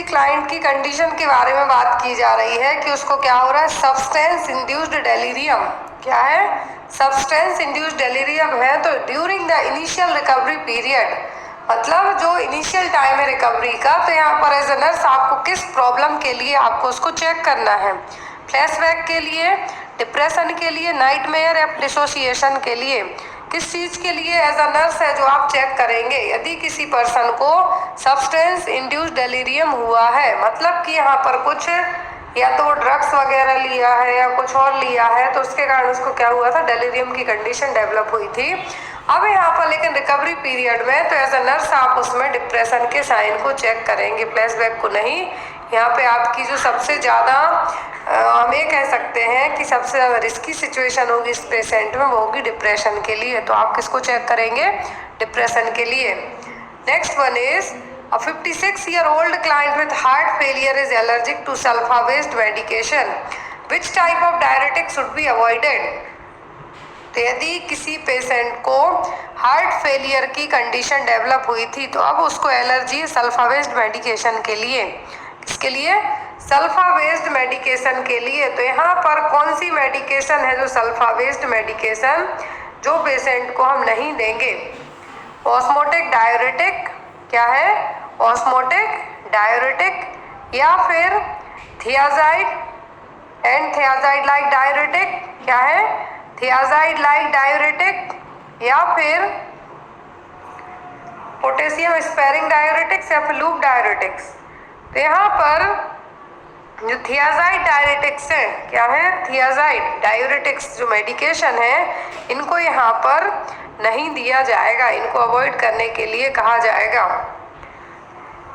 Client की कंडीशन के बारे में बात की जा रही है कि उसको क्या हो रहा है? Substance induced delirium. क्या है? सब्सटेंस इंड्यूस्ड डेलीरियम है। तो during the initial recovery period मतलब जो इनिशियल टाइम है रिकवरी का, तो यहाँ पर एज ए नर्स आपको किस प्रॉब्लम के लिए आपको उसको चेक करना है? फ्लैशबैक के लिए, डिप्रेशन के लिए, नाइटमेयर या डिसोसिएशन के लिए? किस चीज़ के लिए एज अ नर्स है जो आप चेक करेंगे? यदि किसी पर्सन को सब्सटेंस इंड्यूस्ड डेलीरियम हुआ है, मतलब कि यहाँ पर कुछ या तो ड्रग्स वगैरह लिया है या कुछ और लिया है, तो उसके कारण उसको क्या हुआ था? डेलीरियम की कंडीशन डेवलप हुई थी। अब यहाँ पर लेकिन रिकवरी पीरियड में तो एज अ नर्स आप उसमें डिप्रेशन के साइन को चेक करेंगे, फ्लैशबैक को नहीं। यहाँ पे आपकी जो सबसे ज़्यादा हम ये कह सकते हैं कि सबसे ज़्यादा रिस्की सिचुएशन होगी इस पेशेंट में, वो होगी डिप्रेशन के लिए। तो आप किसको चेक करेंगे? डिप्रेशन के लिए। Next one is a 56-year-old client with heart failure is allergic to sulfa-based medication. Which type of diuretic should be avoided? तो यदि किसी पेशेंट को हार्ट फेलियर की कंडीशन डेवलप हुई थी तो अब उसको एलर्जी है सल्फा बेस्ड मेडिकेशन के लिए। किसके लिए? सल्फा बेस्ड मेडिकेशन के लिए। तो यहाँ पर कौन सी मेडिकेशन है जो सल्फा बेस्ड मेडिकेशन जो पेशेंट को हम नहीं देंगे? Osmotic diuretic. क्या है? ऑस्मोटिक डायरेटिक या फिर thiazide and thiazide like diuretic. क्या है? थियाजाइड लाइक डायरेटिक या फिर पोटेशियम स्पेरिंग डायरेटिक्स या फिर लूप डायरेटिक्स। तो यहाँ पर जो थियाजाइड डायरेटिक्स है, क्या है? थियाजाइड डायरेटिक्स जो मेडिकेशन है इनको यहाँ पर नहीं दिया जाएगा, इनको अवॉइड करने के लिए कहा जाएगा।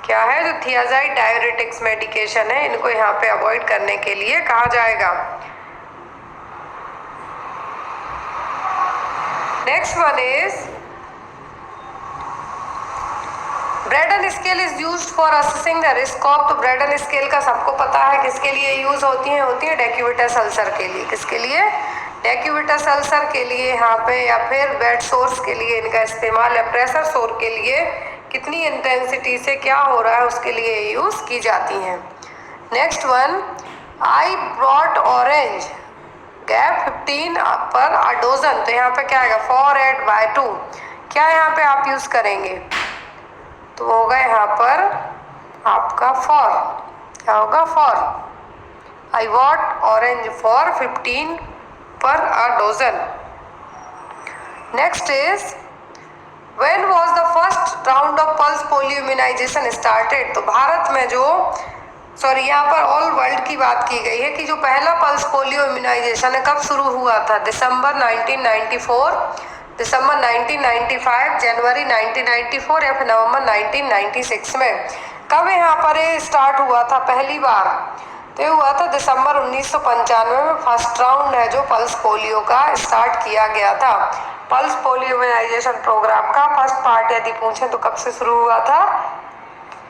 क्या है? जो थियाजाइड डायरेटिक्स मेडिकेशन है इनको यहाँ पे अवॉइड करने के लिए कहा जाएगा। Next one is Brydon scale is used for assessing the risk of. तो ब्रेडन स्केल का सबको पता है किसके लिए यूज होती है? होती है डेक्यूबिटस अल्सर के लिए। किसके लिए? डेक्यूबिटस अल्सर के लिए यहाँ पे, या फिर बेड सोर्स के लिए इनका इस्तेमाल, या प्रेशर सोर के लिए कितनी इंटेंसिटी से क्या हो रहा है उसके लिए यूज की जाती हैं। Next one, I brought orange gap 15 per a dozen. तो यहाँ पे क्या आएगा? 4/2। क्या यहाँ पे आप यूज करेंगे? तो होगा यहाँ पर आपका फॉर। क्या होगा? Four. I what orange for 15 per a dozen. Next is when was the first round of pulse polio immunisation started. तो भारत में जो यहाँ पर ऑल वर्ल्ड की बात की गई है कि जो पहला पल्स पोलियो इम्यूनाइजेशन है कब शुरू हुआ था? दिसंबर 1994, दिसंबर 1995, जनवरी 1994 या फिर नवंबर 1996 में। कब यहाँ पर ये स्टार्ट हुआ था पहली बार? तो ये हुआ था दिसंबर 1995 में। फर्स्ट राउंड है जो पल्स पोलियो का स्टार्ट किया गया था। पल्स पोलियो इम्यूनाइजेशन प्रोग्राम का फर्स्ट पार्ट यदि पूछें तो कब से शुरू हुआ था?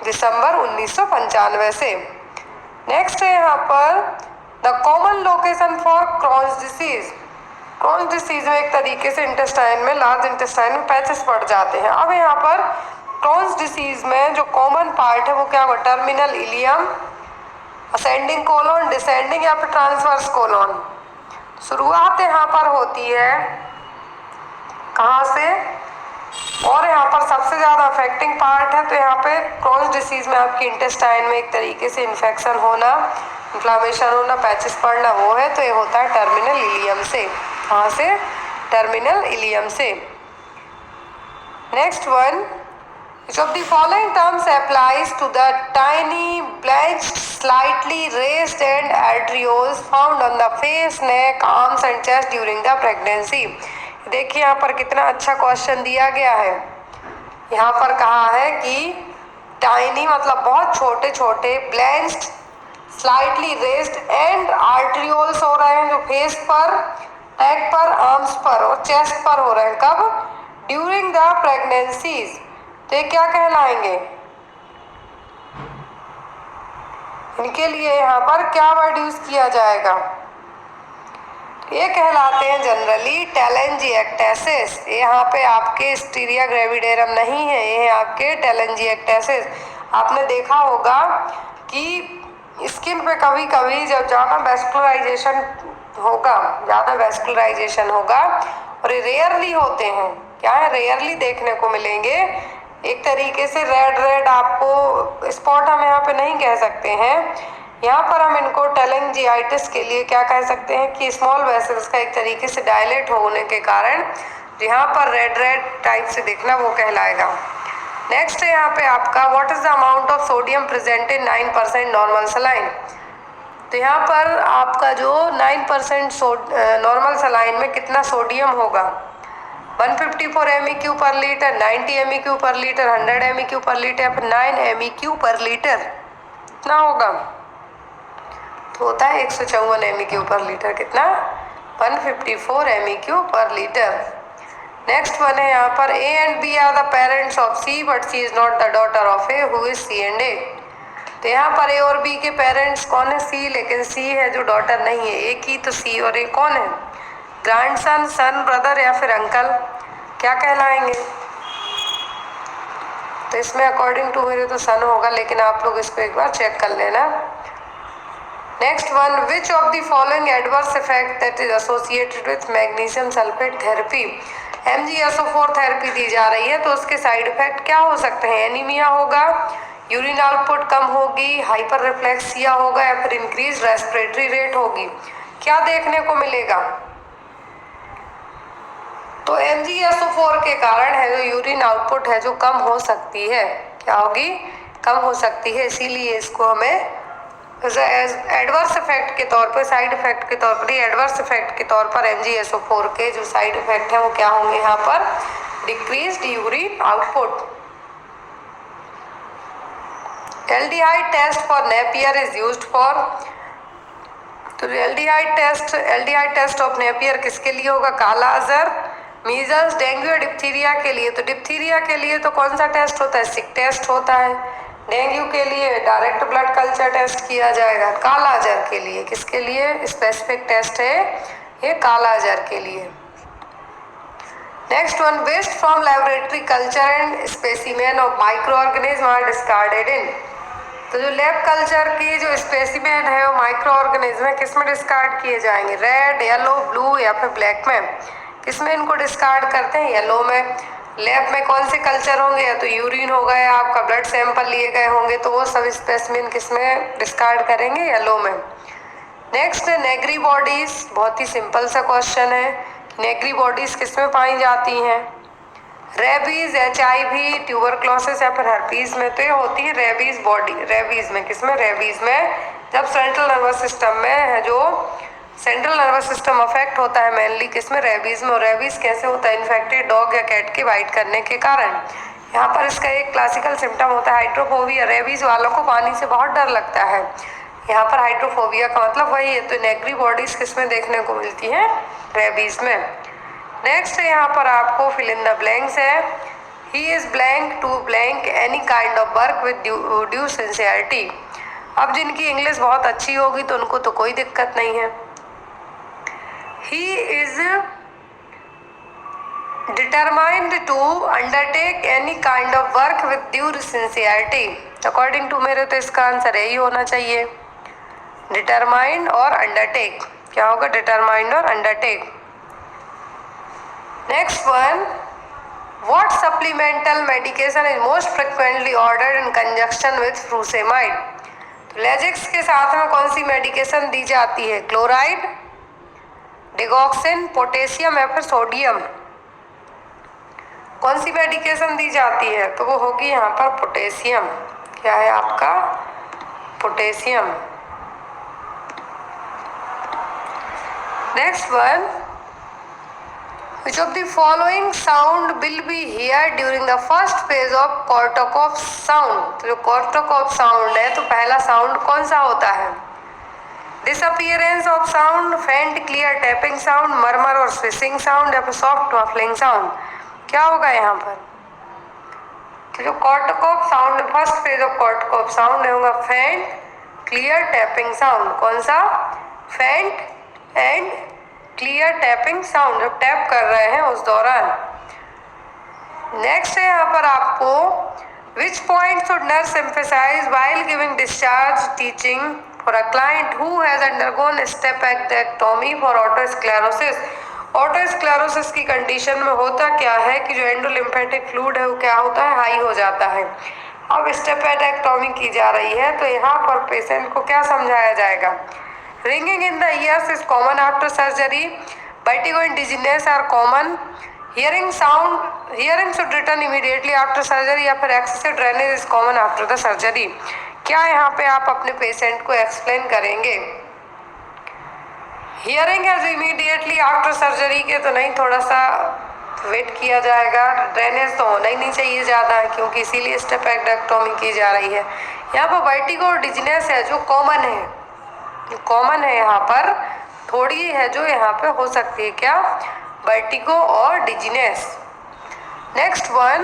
दिसंबर 1995 से। नेक्स्ट है यहाँ पर the common location for Crohn's disease. Crohn's disease में एक तरीके से इंटेस्टाइन में, लार्ज इंटेस्टाइन में पैचेस पड़ जाते हैं। अब यहाँ पर क्रॉन्स डिसीज में जो कॉमन पार्ट है वो क्या होगा? Terminal ileum, ascending colon, descending या फिर ट्रांसवर्स कोलोन। शुरुआत यहाँ पर होती है कहाँ से? और यहाँ पर सबसे ज़्यादा अफेक्टिंग पार्ट है तो यहाँ पे क्रॉन्स डिसीज में आपकी इंटेस्टाइन में एक तरीके से इन्फेक्शन होना, इन्फ्लामेशन होना, पैचेस पड़ना, वो है तो ये होता है टर्मिनल इलियम से। कहाँ से? टर्मिनल इलियम से। Next one, Which of the following terms applies to the tiny, blanched, slightly raised and arterioles found on the face, neck, arms and chest during the pregnancy? देखिए यहाँ पर कितना अच्छा क्वेश्चन दिया गया है। यहाँ पर कहा है कि टाइनी मतलब बहुत छोटे छोटे, ब्लेंच्ड, स्लाइटली रेस्ड एंड आर्ट्रियोल्स हो रहे हैं जो फेस पर, नेक पर, आर्म्स पर और चेस्ट पर हो रहे हैं। कब? During the pregnancies. तो ये क्या कहलाएंगे? इनके लिए यहाँ पर क्या वर्ड यूज किया जाएगा? ये कहलाते हैं जनरली टेलेंजिएक्टेसिस। यहाँ पे आपके स्टीरिया ग्रेविडेरम नहीं है, ये है आपके टेलेंजिएक्टेसिस। आपने देखा होगा कि स्किन पे कभी कभी जब ज़्यादा वेस्कुलराइजेशन होगा और ये रेयरली होते हैं, क्या है, रेयरली देखने को मिलेंगे। एक तरीके से रेड आपको स्पॉट हम यहाँ पे नहीं कह सकते हैं, यहाँ पर हम इनको टेलेंजियाइटिस के लिए क्या कह सकते हैं कि स्मॉल वेसल्स का एक तरीके से डायलेट होने के कारण यहाँ पर रेड टाइप से देखना वो कहलाएगा। नेक्स्ट है यहाँ पे आपका what is the amount of sodium present in 9% normal saline. तो यहाँ पर आपका जो 9% नॉर्मल सलाइन में कितना सोडियम होगा? 154 MEQ पर लीटर, 90 MEQ पर लीटर, 100 MEQ पर लीटर, 9 MEQ पर लीटर, कितना होगा? तो होता है 154 MEQ पर लीटर। कितना? 154 MEQ पर लीटर। नेक्स्ट वन है यहाँ पर A and B are the parents of C but C is not the daughter of A who is C and A। तो यहाँ पर A और B के पेरेंट्स कौन है? C, लेकिन C है जो डॉटर नहीं है A की, तो C और A कौन है? ग्रैंडसन, सन, ब्रदर या फिर अंकल, क्या कहलाएंगे? तो इसमें अकॉर्डिंग टू मेरे तो सन होगा, लेकिन आप लोग इसको एक बार चेक कर लेना। Next one, which of the following adverse effect that is associated with magnesium sulphate therapy? MgSO4 therapy दी जा रही है तो उसके साइड इफेक्ट क्या हो सकते हैं? एनीमिया होगा, यूरिन आउटपुट कम होगी, हाइपर रिफ्लेक्सिया होगा या फिर इंक्रीज रेस्पिरेटरी रेट होगी। क्या देखने को मिलेगा? तो MgSO4 के कारण है जो यूरिन आउटपुट है जो कम हो सकती है, क्या होगी? कम हो सकती है। इसीलिए इसको हमें एडवर्स इफेक्ट के तौर पर, साइड इफेक्ट के तौर पर, एडवर्स इफेक्ट के तौर पर MgSO4 के जो साइड इफेक्ट हैं वो क्या होंगे यहाँ पर? Decreased urine output. Aldehyde test for Napier is used for. तो एल्डिहाइड टेस्ट ऑफ नेपियर किसके लिए होगा? काला अजहर, मीजल्स, डेंगू या डिप्थीरिया के लिए। तो डिप्थीरिया के लिए तो कौन सा टेस्ट होता है? सिक टेस्ट होता है। डेंगू के लिए डायरेक्ट ब्लड कल्चर टेस्ट किया जाएगा। काला अजहर के लिए किसके लिए स्पेसिफिक टेस्ट है? ये काला अजहर के लिए। Next one, waste from laboratory culture and specimen of micro organism are discarded in. तो जो लैब कल्चर की जो स्पेसिमेन है वो माइक्रो ऑर्गेनिज्म है, किस में डिस्कार्ड किए जाएंगे? रेड, येलो, ब्लू या फिर ब्लैक में? किस में इनको डिस्कार्ड करते हैं? येलो में। लैब में कौन से कल्चर होंगे? या तो यूरिन होगा या आपका ब्लड सैंपल लिए गए होंगे, तो वो सब स्पेसिमेन किस में डिस्कार्ड करेंगे? येलो में। नेक्स्ट है नेग्री बॉडीज। बहुत ही सिंपल सा क्वेश्चन है, नेग्री बॉडीज किस में पाई जाती हैं? रेबीज, HIV, ट्यूबरक्लोसिस या फिर हर्पीज में? तो ये होती है रेबीज बॉडी। रेबीज में, किस में? रेबीज में। जब सेंट्रल नर्वस सिस्टम में है, जो सेंट्रल नर्वस सिस्टम अफेक्ट होता है मेनली किस में? रेबीज में। और रेबीज कैसे होता है? इन्फेक्टेड डॉग या कैट के बाइट करने के कारण। यहाँ पर इसका एक क्लासिकल सिम्टम होता है हाइड्रोफोबिया। रेबीज वालों को पानी से बहुत डर लगता है। यहाँ पर हाइड्रोफोबिया का मतलब वही है। तो नेग्री बॉडीज किस में देखने को मिलती है? रेबीज में। नेक्स्ट है यहाँ पर आपको फिल इन द ब्लैंक्स है। He is blank to blank any kind of work with due sincerity. अब जिनकी इंग्लिश बहुत अच्छी होगी तो उनको तो कोई दिक्कत नहीं है। He is determined to undertake any kind of work with due sincerity। According to मेरे तो इसका आंसर यही होना चाहिए, डिटरमाइंड और अंडरटेक। क्या होगा? डिटरमाइंड और undertake. Next one, what supplemental medication is most frequently ordered in conjunction with frusemide. तो लेजिक्स के साथ में कौन सी मेडिकेशन दी जाती है? क्लोराइड, डिगॉक्सिन, पोटेशियम या फिर सोडियम? कौन सी मेडिकेशन दी जाती है, तो वो होगी यहाँ पर पोटेशियम। क्या है आपका? Potassium. Next one, which of the following sound will be heard during the first phase of Korsakoff sound? तो जो Korsakoff sound है, तो पहला साउंड कौन सा होता है? डिसअपियरेंस ऑफ साउंड, फेंट क्लियर टैपिंग साउंड, मरमर और स्विशिंग साउंड, या फिर सॉफ्ट मफलिंग साउंड? क्या होगा यहाँ पर? तो जो Korsakoff sound, first phase of Korsakoff sound होगा फेंट क्लियर टैपिंग साउंड। कौन सा? फेंट एंड क्लियर टैपिंग साउंड, जब टैप कर रहे हैं उस दौरान। नेक्स्ट है यहाँ पर आपको, which point should nurse emphasise while giving discharge teaching for a client who has undergone stapedectomy for otosclerosis? Otosclerosis की कंडीशन में होता क्या है कि जो एंडोलिम्फेटिक फ्लूइड है वो क्या होता है? हाई हो जाता है। अब स्टेपेक्टोमी की जा रही है, तो यहाँ पर पेशेंट को क्या समझाया जाएगा? Ringing in the ears is common after surgery. Vertigo and dizziness are common. Hearing should return immediately after surgery, या फिर excessive drainage is common after the surgery. क्या यहाँ पे आप अपने पेशेंट को एक्सप्लेन करेंगे? हियरिंग है इमीडिएटली आफ्टर सर्जरी के तो नहीं, थोड़ा सा वेट किया जाएगा। ड्रेनेज तो होना ही नहीं चाहिए ज़्यादा, क्योंकि इसीलिए स्टेपेक्टोमी की जा रही है। यहाँ पर वर्टिगो और डिजीनेस है जो कॉमन है यहाँ पर, थोड़ी है जो यहाँ पे हो सकती है। क्या? वर्टिगो और dizziness. Next one,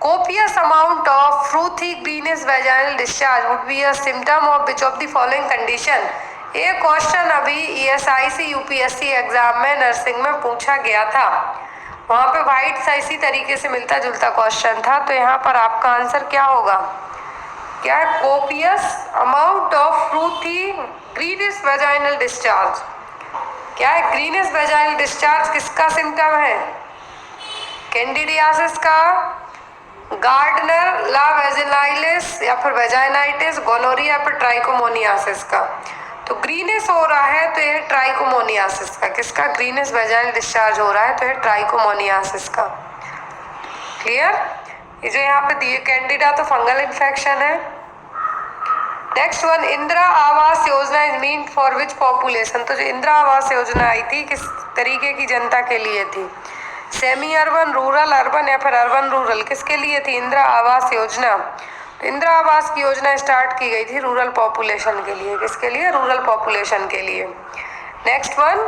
copious amount of frothy greenish vaginal discharge would be a symptom of which of the following condition? ये क्वेश्चन अभी ESIC UPSC एग्जाम में नर्सिंग में पूछा गया था। वहाँ पे वाइट सा इसी तरीके से मिलता जुलता क्वेश्चन था, तो यहाँ पर आपका आंसर क्या होगा? क्या है? Copious amount of frothy greenish vaginal discharge. क्या है? ग्रीनिश वेजाइनल डिस्चार्ज किसका सिम्टम है? कैंडिडियासिस का, गार्डनर ला वेजिनाइलिस, या फिर वेजाइनाइटिस, गोनोरिया, या फिर ट्राइकोमोनियासिस का। तो ग्रीनिश हो रहा है तो ये ट्राइकोमोनियासिस का। किसका? ग्रीनिश वेजाइनल डिस्चार्ज हो रहा है तो ये ट्राइकोमोनियासिस का। क्लियर? ये जो यहाँ पे दिए कैंडिडा तो फंगल इन्फेक्शन है। Next one, Indira Awas Yojana is mean for which population? तो जो इंदिरा आवास योजना आई थी किस तरीके की जनता के लिए थी? सेमी अर्बन, रूरल, अर्बन, या फिर अर्बन रूरल? किसके लिए थी इंदिरा आवास योजना? तो इंदिरा आवास की योजना स्टार्ट की गई थी रूरल पॉपुलेशन के लिए। किसके लिए? रूरल पॉपुलेशन के लिए। Next one,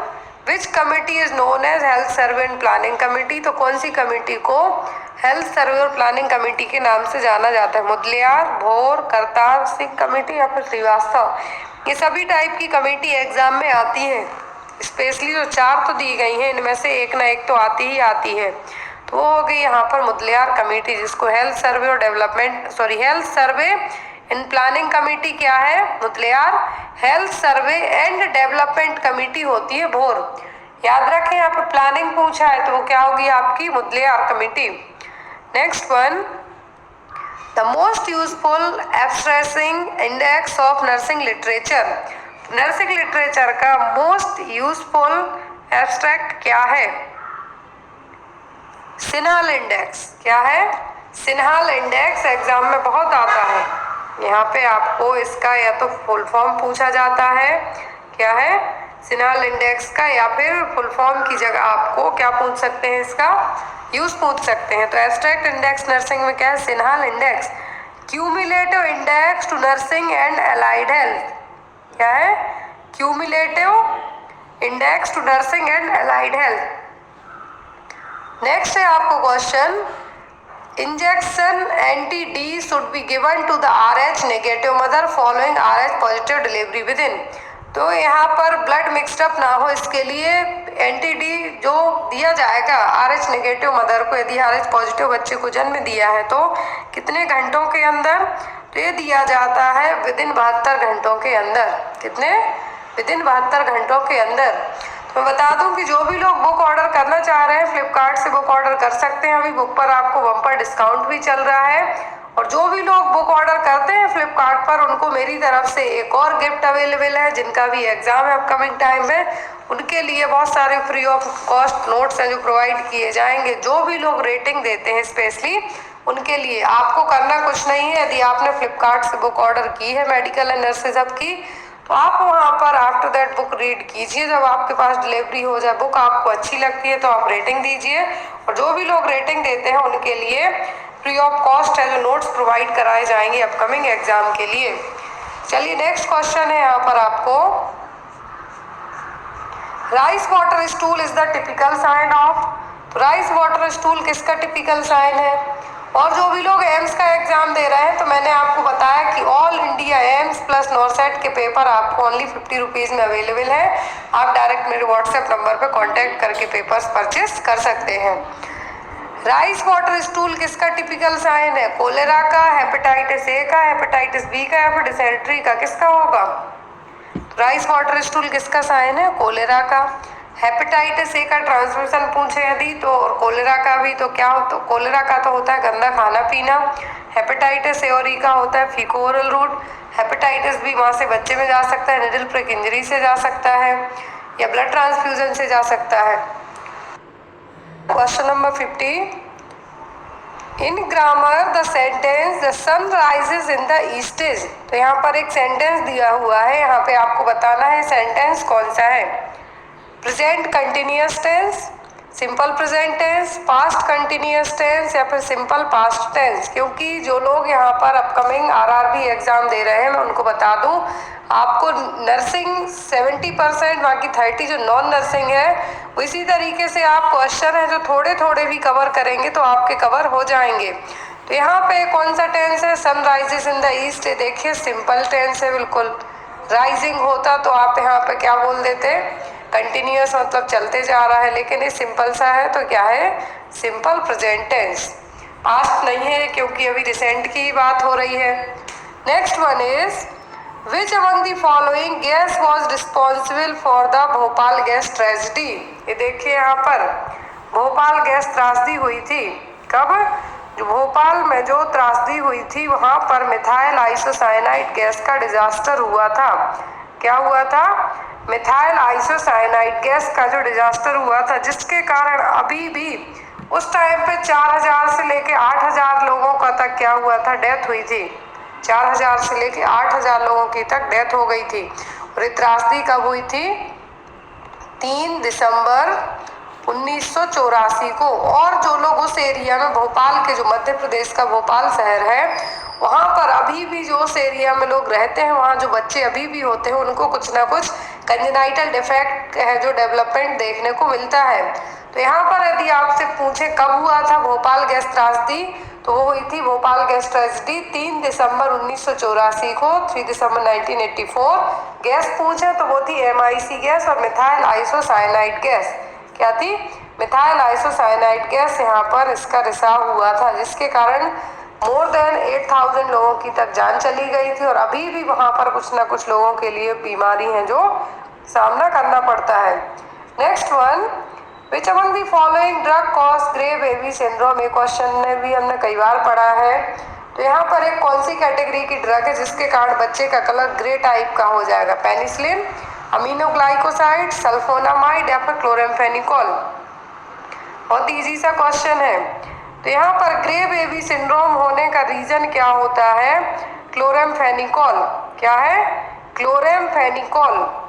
which committee is known as health survey and planning committee? तो कौन सी कमिटी को हेल्थ सर्वे और प्लानिंग कमेटी के नाम से जाना जाता है? मुदलियार, भोर, करतार सिंह कमेटी, या फिर श्रीवास्तव? ये सभी टाइप की कमेटी एग्जाम में आती है। स्पेशली जो 4 तो दी गई हैं, इनमें से एक ना एक तो आती ही आती है। तो वो हो गई यहाँ पर मुदलियार कमेटी, जिसको हेल्थ सर्वे और health survey and planning committee क्या है? Mudaliar. Health survey and development committee होती है भोर। याद रखें, यहाँ पे प्लानिंग पूछा है तो वो क्या होगी आपकी? Mudaliar committee. Next one, the most useful abstracting index of nursing literature? Nursing literature का मोस्ट यूजफुल एब्स्ट्रैक्ट क्या है? CINAHL index. क्या है? सिन्हाल इंडेक्स एग्जाम में बहुत आता है। यहाँ पे आपको इसका या तो फुल फॉर्म पूछा जाता है, क्या है? सिन्हाल इंडेक्स का, या फिर फुल फॉर्म की जगह आपको क्या पूछ सकते हैं? इसका यूज पूछ सकते हैं। तो एब्स्ट्रैक्ट इंडेक्स नर्सिंग में क्या है? CINAHL index. Cumulative index to nursing and allied health. क्या है? Cumulative index to nursing and allied health. Next है आपको question, injection anti D should be given to the RH negative mother following RH positive delivery within? तो यहाँ पर ब्लड मिक्सअप ना हो इसके लिए एंटी डी जो दिया जाएगा RH नेगेटिव मदर को, यदि RH पॉजिटिव बच्चे को जन्म दिया है तो कितने घंटों के अंदर? तो ये दिया जाता है विदिन 72 घंटों के अंदर। कितने? विदिन 72 घंटों के अंदर। तो मैं बता दूं कि जो भी लोग बुक ऑर्डर करना चाह रहे हैं फ्लिपकार्ट से बुक ऑर्डर कर सकते हैं। अभी बुक पर आपको बम्पर डिस्काउंट भी चल रहा है और जो भी लोग बुक ऑर्डर करते हैं फ्लिपकार्ट पर उनको मेरी तरफ से एक और गिफ्ट अवेलेबल है। जिनका भी एग्ज़ाम है अपकमिंग टाइम में उनके लिए बहुत सारे फ्री ऑफ कॉस्ट नोट्स हैं जो प्रोवाइड किए जाएंगे। जो भी लोग रेटिंग देते हैं स्पेशली उनके लिए आपको करना कुछ नहीं है। यदि आपने फ्लिपकार्ट से बुक ऑर्डर की है मेडिकल एंड नर्सेज अप की तो आप वहाँ पर आफ्टर दैट बुक रीड कीजिए। जब आपके पास डिलीवरी हो जाए बुक आपको अच्छी लगती है तो आप रेटिंग दीजिए। और जो भी लोग रेटिंग देते हैं उनके लिए फ्री ऑफ कॉस्ट है जो नोट्स प्रोवाइड कराए जाएंगे अपकमिंग एग्जाम के लिए। चलिए नेक्स्ट क्वेश्चन है यहाँ पर आपको, rice water stool is the typical sign of. तो राइस वाटर स्टूल किसका टिपिकल साइन है? और जो भी लोग एम्स का एग्जाम दे रहे हैं तो मैंने आपको बताया कि all India AIIMS plus NORCET के पेपर आपको ओनली 50 रुपीज़ में अवेलेबल है। आप डायरेक्ट मेरे व्हाट्सएप नंबर पर कांटेक्ट करके पेपर्स परचेस कर सकते हैं। राइस वाटर स्टूल किसका टिपिकल साइन है? कोलेरा का, हेपेटाइटिस ए का, हेपेटाइटिस बी का या फिर डिसेंट्री का? किसका होगा? राइस वाटर स्टूल किसका साइन है? कोलेरा का। हेपेटाइटिस ए का ट्रांसमिशन पूछे यदि तो, और कोलेरा का भी, तो क्या हो? तो कोलेरा का तो होता है गंदा खाना पीना, हेपेटाइटिस ए और ई का होता है फीको ओरल रूट, हेपेटाइटिस बी माँ से बच्चे में जा सकता है, निडल प्रिक इंजरी से जा सकता है या ब्लड ट्रांसफ्यूजन से जा सकता है। Question number 50, in grammar the sentence the sun rises in the east is. तो यहाँ पर एक सेंटेंस दिया हुआ है, यहाँ पे आपको बताना है सेंटेंस कौन सा है। Present continuous tense, simple present tense, past continuous tense या फिर सिंपल पास्ट टेंस। क्योंकि जो लोग यहाँ पर अपकमिंग आरआरबी एग्जाम दे रहे हैं मैं उनको बता दूँ आपको नर्सिंग 70% बाकी 30 जो नॉन नर्सिंग है इसी तरीके से आप क्वेश्चन है जो थोड़े थोड़े भी कवर करेंगे तो आपके कवर हो जाएंगे। तो यहाँ पे कौन सा टेंस है? Sun rises in the east. देखिए सिंपल टेंस है बिल्कुल। राइजिंग होता तो आप यहाँ पे क्या बोल देते? कंटिन्यूअस, मतलब चलते जा रहा है, लेकिन ये सिंपल सा है तो क्या है? Simple present tense. पास्ट नहीं है क्योंकि अभी रिसेंट की बात हो रही है। Next one is Which among the following gas was responsible for the Bhopal gas tragedy? ये देखिए यहाँ पर भोपाल गैस त्रासदी हुई थी कब? जो भोपाल में जो त्रासदी हुई थी वहाँ पर मिथाइल आइसोसाइनाइड गैस का डिजास्टर हुआ था। क्या हुआ था? मिथाइल आइसोसाइनाइड गैस का जो डिजास्टर हुआ था जिसके कारण अभी भी उस टाइम पे 4000 से लेके 8000 लोगों का तक क्या हुआ था? डेथ हुई थी। 4000 से लेके 8000 लोगों की तक डेथ हो गई थी। और ये त्रासदी कब हुई थी? 3 दिसंबर 1984 को। और जो लोग उस एरिया में भोपाल के जो मध्य प्रदेश का भोपाल शहर है वहाँ पर अभी भी जो उस एरिया में लोग रहते हैं वहाँ जो बच्चे अभी भी होते हैं उनको कुछ ना कुछ कंजेनाइटल डिफेक्ट है जो डेवलपमेंट देखने को मिलता है। तो यहाँ पर यदि आपसे पूछे कब हुआ था भोपाल गैस त्रासदी तो वो हुई थी भोपाल गैस ट्रेजिडी 3 दिसंबर 1984 को। 3 दिसंबर 1984 गैस पूछे तो वो थी MIC गैस और मिथाइल आइसोसाइनाइड गैस। क्या थी? मिथाइल आइसोसाइनाइड गैस यहाँ पर इसका रिसाव हुआ था जिसके कारण मोर देन 8000 लोगों की तक जान चली गई थी। और अभी भी वहाँ पर कुछ ना कुछ लोगों के लिए बीमारी है जो सामना करना पड़ता है। Next one, Which among the following drug cause grey baby syndrome? ये क्वेश्चन ने भी हमने कई बार पढ़ा है। तो यहाँ पर एक कौन सी कैटेगरी की ड्रग है जिसके कारण बच्चे का कलर ग्रे टाइप का हो जाएगा? पेनिसिलिन, अमीनोग्लाइकोसाइड, सल्फोनामाइड या फिर क्लोरेम्फेनिकोल? बहुत इजी सा क्वेश्चन है। तो यहाँ पर ग्रे बेबी सिंड्रोम होने का रीजन क्या होता है? क्लोरेम्फेनिकोल। क्या है? क्लोरेम्फेनिकोल।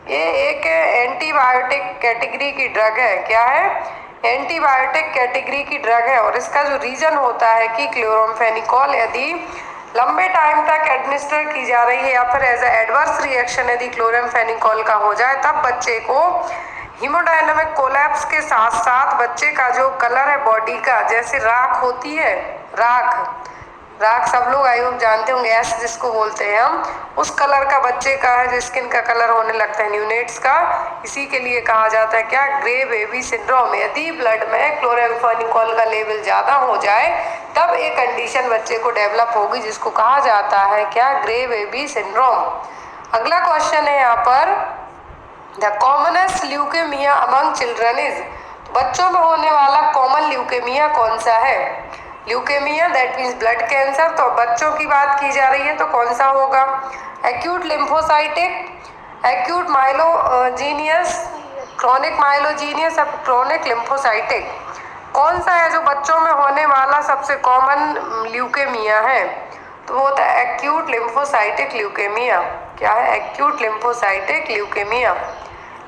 ये एक एंटीबायोटिक कैटेगरी की ड्रग है। क्या है? एंटीबायोटिक कैटेगरी की ड्रग है। और इसका जो रीजन होता है कि क्लोरेम्फेनिकोल यदि लंबे टाइम तक एडमिनिस्टर की जा रही है या फिर एज एडवर्स रिएक्शन यदि क्लोरेम्फेनिकोल का हो जाए तब बच्चे को हीमोडायनामिक कोलैप्स के साथ साथ बच्चे का जो कलर है बॉडी का, जैसे राख होती है, राख सब लोग आई होप जानते होंगे, ऐसे जिसको बोलते हैं हम, उस कलर का बच्चे का है जो स्किन का कलर होने लगता है न्यूनेट्स का। इसी के लिए कहा जाता है क्या? Grey baby syndrome. यदि ब्लड में क्लोरेम्फेनिकोल का लेवल ज़्यादा हो जाए तब एक कंडीशन बच्चे को डेवलप होगी जिसको कहा जाता है क्या? Grey baby syndrome. अगला क्वेश्चन है यहाँ पर, the commonest leukaemia among children is. बच्चों में होने वाला कॉमन ल्यूकेमिया कौन सा है? Leukaemia that means blood cancer, तो बच्चों की बात की जा रही है तो कौन सा होगा? एक्यूट लिम्फोसाइटिक, एक्यूट माइलोजीनियस, क्रॉनिक माइलोजीनियस और क्रॉनिक लिम्फोसाइटिक। कौन सा है जो बच्चों में होने वाला सबसे कॉमन ल्यूकेमिया है? तो वो होता है एक्यूट लिम्फोसाइटिक ल्यूकेमिया। क्या है? Acute lymphocytic leukaemia.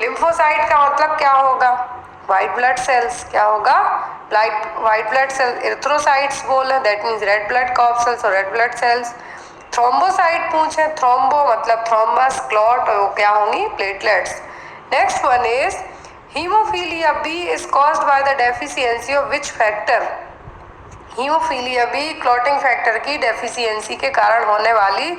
लिम्फोसाइट का मतलब क्या होगा? White blood cells. क्या होगा? White blood cell. एरिथ्रोसाइट्स बोले that means red blood corpuscles और रेड ब्लड सेल्स। थ्रोम्बोसाइट पूछे, थ्रोम्बो मतलब थ्रोम्बस, क्लॉट, और वो क्या होंगी? Platelets. Next one is haemophilia B is caused by the deficiency of which factor? Haemophilia B clotting factor की डेफिशिएंसी के कारण होने वाली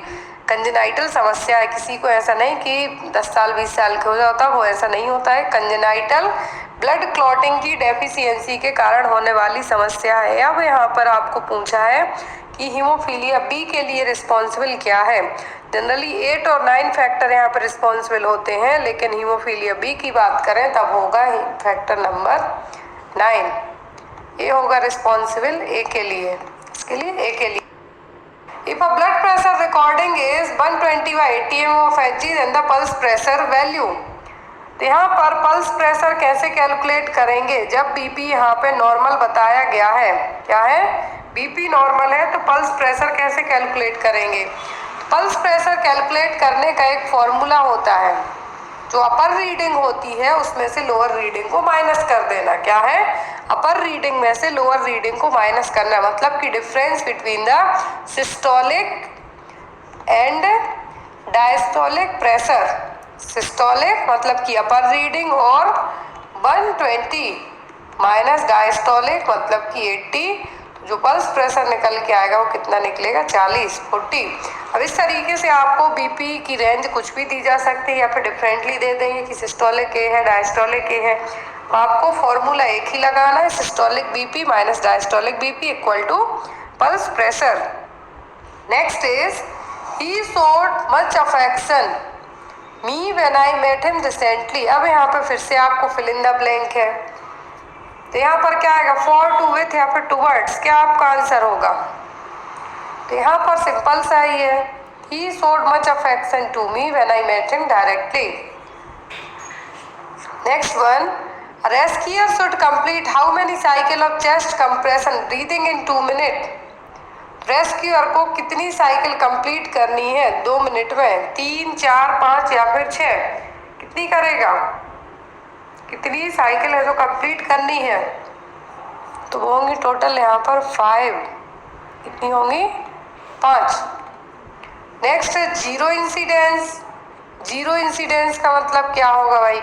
कंजेनाइटल समस्या है। किसी को ऐसा नहीं कि 10 साल 20 साल के हो जाता, वो ऐसा नहीं होता है। कंजेनाइटल ब्लड क्लॉटिंग की डेफिशिएंसी के कारण होने वाली समस्या है। अब यहाँ पर आपको पूछा है कि हीमोफीलिया बी के लिए रिस्पॉन्सिबल क्या है? जनरली 8 और 9 फैक्टर यहाँ पर रिस्पॉन्सिबल होते हैं, लेकिन हीमोफीलिया बी की बात करें तब होगा फैक्टर नंबर 9। ये होगा रिस्पॉन्सिबल ए के लिए, इसके लिए ए के लिए। If a blood pressure recording is 120/80 mm of Hg then the pulse pressure value। तो यहाँ पर पल्स प्रेशर कैसे कैलकुलेट करेंगे? जब बीपी यहाँ पे नॉर्मल बताया गया है, क्या है? बीपी नॉर्मल है, तो पल्स प्रेशर कैसे कैलकुलेट करेंगे? पल्स प्रेशर कैलकुलेट करने का एक फॉर्मूला होता है, जो अपर रीडिंग होती है उसमें से लोअर रीडिंग को माइनस कर देना। क्या है? अपर रीडिंग में से लोअर रीडिंग को माइनस करना, मतलब कि difference between the systolic and diastolic pressure. Systolic मतलब कि अपर रीडिंग और 120 माइनस डायस्टोलिक मतलब कि 80, जो पल्स प्रेशर निकल के आएगा वो कितना निकलेगा? 40। अब इस तरीके से आपको बीपी की रेंज कुछ भी दी जा सकती है या फिर डिफरेंटली दे देंगे कि सिस्टोलिक ए है, डायस्टोलिक ए है। आपको फॉर्मूला एक ही लगाना है, systolic BP minus diastolic BP equal to pulse pressure. Next is he showed much affection me when I met him recently. अब यहाँ पे फिर से आपको फिल इन द ब्लैंक है, तो यहाँ पर क्या आएगा? फॉर, टू, विथ या फिर टूवर्ड्स, क्या आपका आंसर होगा? तो यहाँ पर सिंपल सा ही है, he showed much affection to me when I met him directly. Next one, rescuer should complete how many cycle of chest compression breathing in 2 minute? Rescuer को कितनी साइकिल कंप्लीट करनी है 2 मिनट में? 3, 4, 5 या फिर 6? कितनी करेगा? कितनी साइकिल है जो कंप्लीट करनी है? तो वो होंगी टोटल यहाँ पर 5। कितनी होंगी? 5। नेक्स्ट है जीरो इंसिडेंस। जीरो इंसिडेंस का मतलब क्या होगा भाई?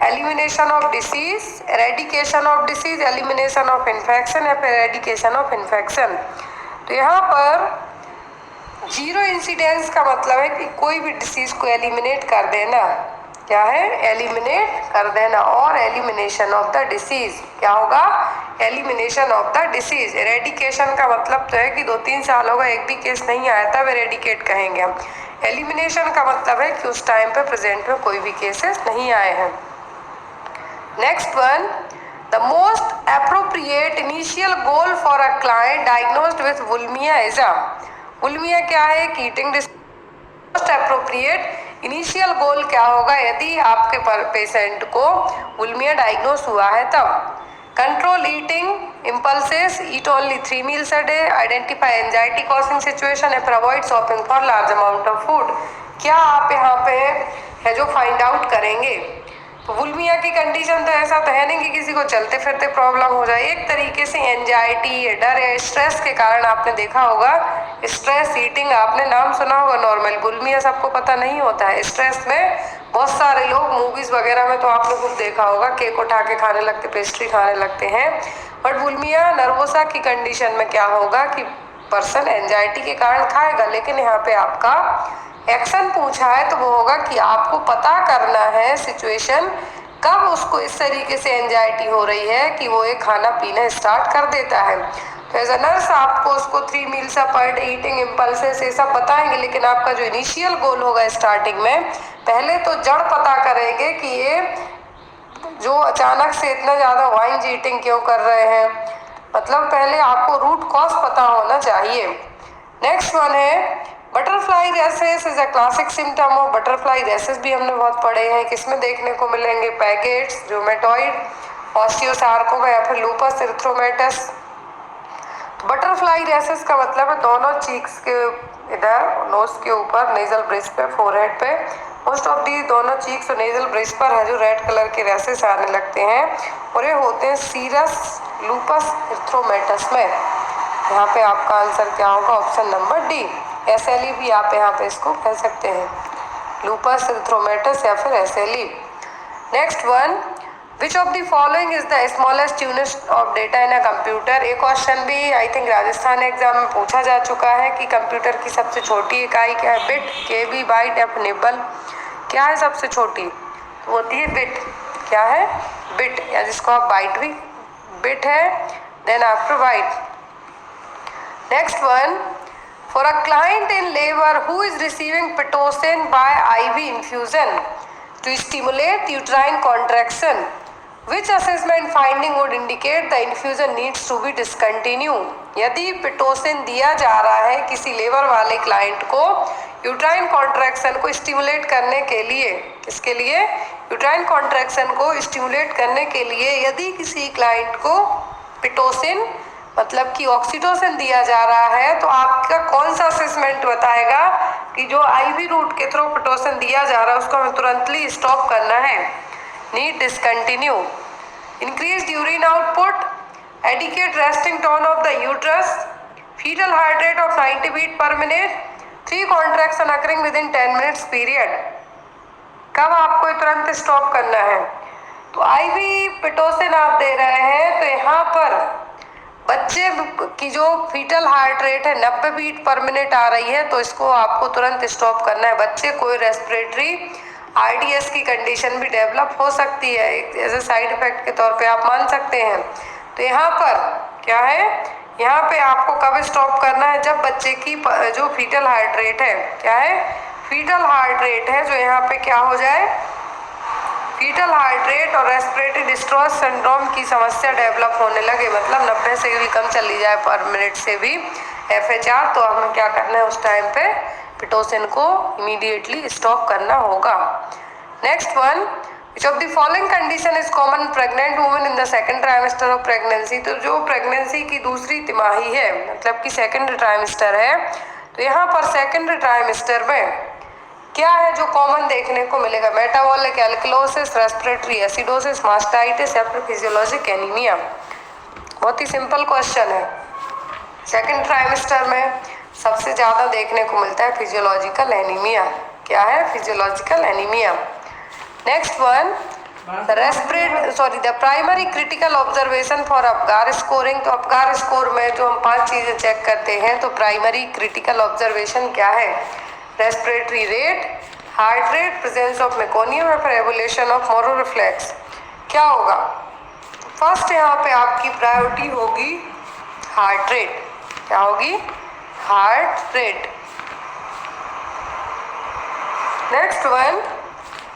Elimination of disease, eradication of disease, elimination of infection या फिर एरेडिकेशन ऑफ इन्फेक्शन। तो यहाँ पर जीरो इंसिडेंस का मतलब है कि कोई भी डिसीज को एलिमिनेट कर देना। क्या है? एलिमिनेट कर देना। और एलिमिनेशन ऑफ द डिसीज क्या होगा? Elimination of the disease. Eradication का मतलब तो है कि 2-3 साल होगा एक भी केस नहीं आया तब एरेडिकेट कहेंगे हम। एलिमिनेशन का मतलब है कि उस टाइम पे प्रेजेंट में कोई भी केसेस नहीं आए हैं। Next one, the most appropriate initial goal for a client diagnosed with bulimia is a. Bulimia क्या है? Eating disorder. Most appropriate initial goal क्या होगा यदि आपके पेशेंट को वुल्मिया डायग्नोस हुआ है तब? Control eating impulses, eat only 3 meals a day, identify anxiety causing situation या फिर avoid shopping for large amount of food. क्या आप यहाँ पे है जो फाइंड आउट करेंगे? तो वुल्मिया की कंडीशन तो ऐसा तो है नहीं कि किसी को चलते फिरते प्रॉब्लम हो जाए। एक तरीके से एंजाइटी, डर या स्ट्रेस के कारण आपने देखा होगा स्ट्रेस ईटिंग, आपने नाम सुना होगा नॉर्मल। वुल्मिया सबको पता नहीं होता है। स्ट्रेस में बहुत सारे लोग मूवीज वगैरह में तो आपने खुद देखा होगा केक उठा के खाने लगते, पेस्ट्री खाने लगते हैं। बट वुल्मिया नर्वोसा की कंडीशन में क्या होगा कि पर्सन एंजाइटी के कारण खाएगा। लेकिन यहाँ पे आपका एक्शन पूछा है तो वो होगा कि आपको पता करना है सिचुएशन कब उसको इस तरीके से एंजाइटी हो रही है कि वो ये खाना पीना स्टार्ट कर देता है। तो एज अ नर्स आपको उसको 3 meals per day, eating impulses ये सब बताएंगे, लेकिन आपका जो इनिशियल गोल होगा स्टार्टिंग में, पहले तो जड़ पता करेंगे कि ये जो अचानक से इतना ज़्यादा वाइन ईटिंग क्यों कर रहे हैं, मतलब पहले आपको रूट कॉज पता होना चाहिए। नेक्स्ट वन है butterfly rashes is a classic symptom of butterfly rashes भी हमने बहुत पढ़े हैं। किसमें देखने को मिलेंगे? पैगेट्स, रूमेटॉइड, ऑस्टियोसार्कोमा या फिर लूपस एरिथ्रोमेटस। तो बटरफ्लाई रेसेस का मतलब है दोनों चीक्स के इधर नोज के ऊपर, नेजल ब्रिज पे, फोरहेड पे, मोस्ट ऑफ दी दोनों चीक्स और नेजल ब्रिज पर है जो रेड कलर के रेसेस आने लगते हैं और ये होते हैं सीरस लूपस एरिथ्रोमेटस में। यहाँ पे आपका आंसर क्या होगा? ऑप्शन नंबर डी, एसएलई भी आप यहाँ पे इसको कह सकते हैं, लूपस एरिथ्रोमेटस या फिर SLE. Next one, which of the following is the smallest unit of data in a computer. एक क्वेश्चन भी आई थिंक राजस्थान एग्जाम में पूछा जा चुका है कि कंप्यूटर की सबसे छोटी इकाई क्या है? बिट, केबी, बाइट या फिर निबल? क्या है सबसे छोटी? तो होती है बिट। क्या है? बिट, या जिसको आप बाइट भी, बिट है, then after bite. Next one, for a client in labor who is receiving pitocin by IV infusion to stimulate uterine contraction, which assessment finding would indicate the infusion needs to be discontinued? यदि पिटोसिन दिया जा रहा है किसी लेबर वाले क्लाइंट को यूट्राइन कॉन्ट्रैक्शन को स्टिमुलेट करने के लिए, किसके लिए? यूट्राइन कॉन्ट्रैक्शन को स्टिमुलेट करने के लिए यदि किसी क्लाइंट को पिटोसिन मतलब कि ऑक्सीटोसिन दिया जा रहा है तो आपका कौन सा असेसमेंट बताएगा कि जो आईवी रूट के थ्रू पिटोसिन दिया जा रहा है उसको हमें तुरंतली स्टॉप करना है? Need discontinue. Increase urine output, adequate resting tone of the uterus, foetal heart rate of 90 beat per minute, 3 contraction occurring within 10 minutes period. कब आपको तुरंत स्टॉप करना है? तो आईवी पिटोसिन आप दे रहे हैं तो यहाँ पर बच्चे की जो फीटल हार्ट रेट है 90 बीट पर मिनट आ रही है तो इसको आपको तुरंत स्टॉप करना है। बच्चे कोई रेस्पिरेटरी आरडीएस की कंडीशन भी डेवलप हो सकती है, एज ए साइड इफेक्ट के तौर पे आप मान सकते हैं। तो यहाँ पर क्या है? यहाँ पे आपको कब स्टॉप करना है? जब बच्चे की जो फीटल हार्ट रेट है, क्या है? फीटल हार्ट रेट है जो यहाँ पे क्या हो जाए? फीटल हार्ट रेट और रेस्पिरेटरी डिस्ट्रेस सिंड्रोम की समस्या डेवलप होने लगे, मतलब 90 से भी कम चली जाए पर मिनट से भी एफएचआर, तो हमें क्या करना है उस टाइम पे? पिटोसिन को इमीडिएटली स्टॉप करना होगा। Next one, which of the following condition is common pregnant women in the second trimester of pregnancy. तो जो प्रेगनेंसी की दूसरी तिमाही है, मतलब कि सेकंड ट्राइमेस्टर है, तो यहाँ पर सेकंड ट्राइमेस्टर में क्या है जो कॉमन देखने को मिलेगा? Metabolic alkalosis, respiratory acidosis, mastitis या फिर फिजियोलॉजिक एनीमिया। बहुत ही सिंपल क्वेश्चन है। सेकंड ट्राइमेस्टर में सबसे ज़्यादा देखने को मिलता है फिजियोलॉजिकल एनीमिया। क्या है? Physiological anaemia. Next one, the primary critical observation for Apgar scoring. तो अपगार स्कोर में जो हम 5 चीज़ें चेक करते हैं तो प्राइमरी क्रिटिकल ऑब्जर्वेशन क्या है? Respiratory rate, heart rate, presence of meconium या फिर एवोल्यूशन ऑफ मोरो रिफ्लेक्स। क्या होगा? फर्स्ट यहाँ पे आपकी प्रायोरिटी होगी हार्ट रेट। क्या होगी? Heart rate. Next one,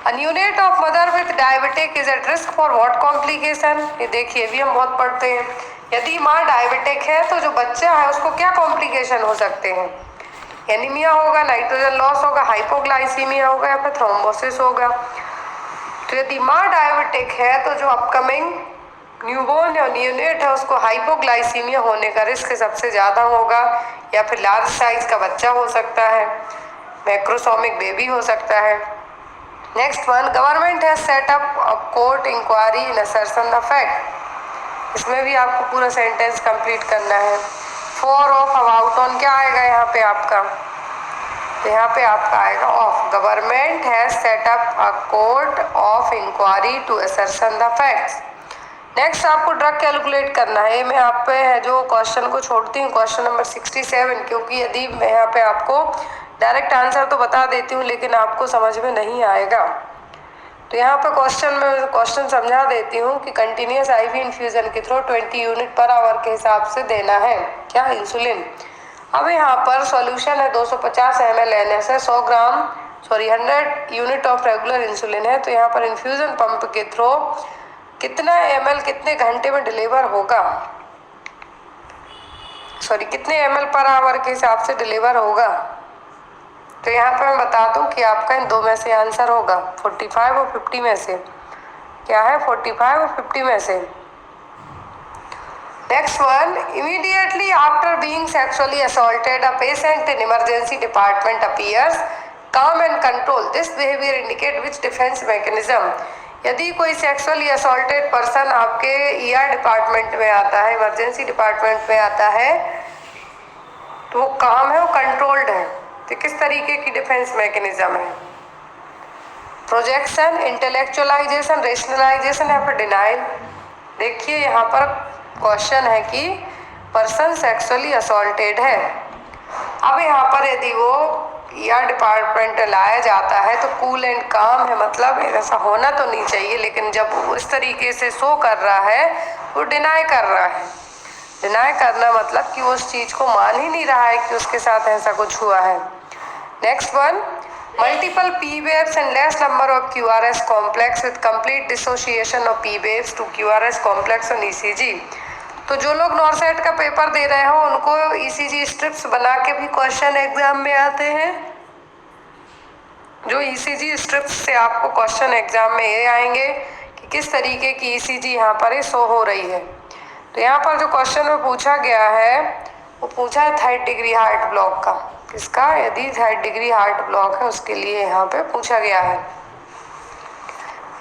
a unit of mother with diabetic is at risk for what complication. ये देखिए भी हम बहुत पढ़ते हैं। यदि माँ डायबिटिक है तो जो बच्चा है उसको क्या कॉम्प्लिकेशन हो सकते हैं? एनीमिया होगा, नाइट्रोजन लॉस होगा, हाइपोग्लाइसीमिया होगा या फिर थ्रोम्बोसिस होगा। तो यदि माँ डायबिटिक है तो जो अपकमिंग न्यूबॉर्न या न्यूनेट है उसको हाइपोग्लाइसीमिया होने का रिस्क सबसे ज़्यादा होगा, या फिर लार्ज साइज का बच्चा हो सकता है, मैक्रोसोमिक बेबी हो सकता है। Next one, government has set up a court inquiry in assertion the fact. इसमें भी आपको पूरा सेंटेंस कंप्लीट करना है। फॉर ऑफ अबाउट ऑन क्या आएगा यहाँ पे आपका? तो यहाँ पे आपका आएगा of. Government has set up a court of inquiry to assertion the facts. Next आपको ड्रग कैलकुलेट करना है। मैं आप पे है जो क्वेश्चन को छोड़ती हूँ, क्वेश्चन नंबर 67, क्योंकि यदि मैं यहाँ पे आपको डायरेक्ट आंसर तो बता देती हूँ लेकिन आपको समझ में नहीं आएगा। तो यहाँ पे क्वेश्चन समझा देती हूँ कि कंटिन्यूस आईवी इन्फ्यूजन के थ्रू 20 यूनिट पर आवर के हिसाब से देना है क्या? इंसुलिन। अब यहाँ पर सॉल्यूशन है 250 ml लेने से 100 यूनिट ऑफ रेगुलर इंसुलिन है। तो यहाँ पर इन्फ्यूजन पंप के थ्रू कितना ml कितने घंटे में डिलीवर होगा? सॉरी कितने ml पर आवर के हिसाब से डिलीवर होगा। तो यहाँ पे मैं बता दूं कि आपका इन दो में से आंसर होगा 45 और 50 में से। क्या है 45 और 50 में से। Next one, immediately after being sexually assaulted a patient in emergency department appears calm and control this behaviour indicate which defence mechanism. यदि कोई सेक्सुअली असॉल्टेड पर्सन आपके ईआर डिपार्टमेंट में आता है, इमरजेंसी डिपार्टमेंट में आता है, तो वो काम है वो कंट्रोल्ड है। तो किस तरीके की डिफेंस मैकेनिज्म है? प्रोजेक्शन, इंटेलेक्चुअलाइजेशन, रेशनलाइजेशन या फिर डिनाइल। देखिए यहाँ पर क्वेश्चन है कि पर्सन सेक्सुअली असॉल्टेड है। अब यहाँ पर यदि वो ईआर डिपार्टमेंट लाया जाता है तो कूल एंड काम है, मतलब ऐसा होना तो नहीं चाहिए, लेकिन जब वो इस तरीके से शो कर रहा है वो डिनाई कर रहा है। डिनाई करना मतलब कि वो उस चीज़ को मान ही नहीं रहा है कि उसके साथ ऐसा कुछ हुआ है। Next one, multiple P waves and less number of QRS complex with complete dissociation of P waves to QRS complex on ECG. तो जो लोग नॉर्सेट का पेपर दे रहे हो उनको ईसीजी स्ट्रिप्स बना के भी क्वेश्चन एग्जाम में आते हैं। जो ईसीजी स्ट्रिप्स से आपको क्वेश्चन एग्जाम में ये आएंगे कि किस तरीके की ईसीजी यहाँ पर शो हो रही है। तो यहाँ पर जो क्वेश्चन में पूछा गया है वो पूछा है 3rd डिग्री हार्ट ब्लॉक का। किसका? यदि 3rd डिग्री हार्ट ब्लॉक है उसके लिए यहाँ पे पूछा गया है।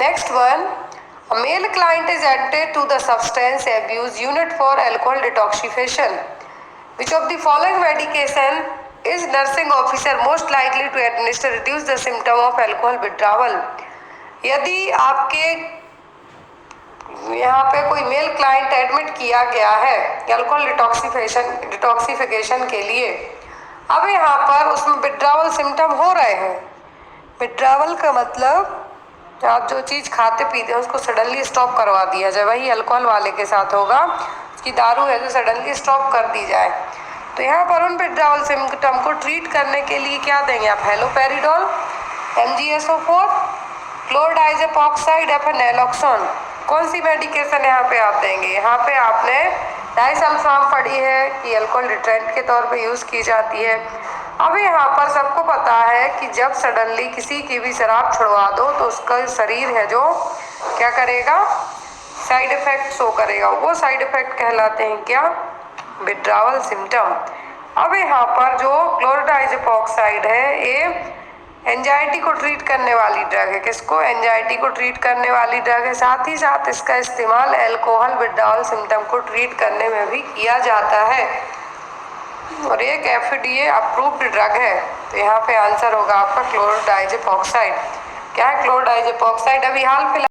Next one, a male client is admitted to the substance abuse unit for alcohol detoxification. Which of the following medication is nursing officer most likely to administer reduce the symptom of alcohol withdrawal? यदि आपके यहाँ पे कोई मेल क्लाइंट एडमिट किया गया है अल्कोहल डिटॉक्सिफिकेशन के लिए, अब यहाँ पर उसमें विड्रावल सिम्टम हो रहे हैं। विड्रावल का मतलब आप जो चीज़ खाते पीते हैं उसको सडनली स्टॉप करवा दिया जाए, वही अल्कोहल वाले के साथ होगा। उसकी दारू है जो सडनली स्टॉप कर दी जाए। तो यहाँ पर उन विड्रावल सिम्टम को ट्रीट करने के लिए क्या देंगे आप? हेलोपेरिडोल, MgSO4, क्लोरडाइजेपॉक्साइड या फिर नैलोक्सोन। कौन सी मेडिकेशन यहाँ पे आप देंगे? यहाँ पे आपने डाइसल्फाम पढ़ी है कि अल्कोहल डिटेरेंट के तौर पे यूज़ की जाती है। अब यहाँ पर सबको पता है कि जब सडनली किसी की भी शराब छुड़वा दो तो उसका शरीर है जो क्या करेगा? साइड इफेक्ट शो करेगा। वो साइड इफेक्ट कहलाते हैं क्या? Withdrawal symptom. अब यहाँ पर जो क्लोरडाइजेपॉक्साइड है ये एंजाइटी को ट्रीट करने वाली ड्रग है। किसको? एंजाइटी को ट्रीट करने वाली ड्रग है। साथ ही साथ इसका इस्तेमाल अल्कोहल विड्रावल सिम्टम को ट्रीट करने में भी किया जाता है और एक FDA अप्रूव्ड ड्रग है। तो यहाँ पे आंसर होगा आपका क्लोरडाइजेपॉक्साइड। क्या है? क्लोरडाइजेपॉक्साइड। अभी हाल फिलहाल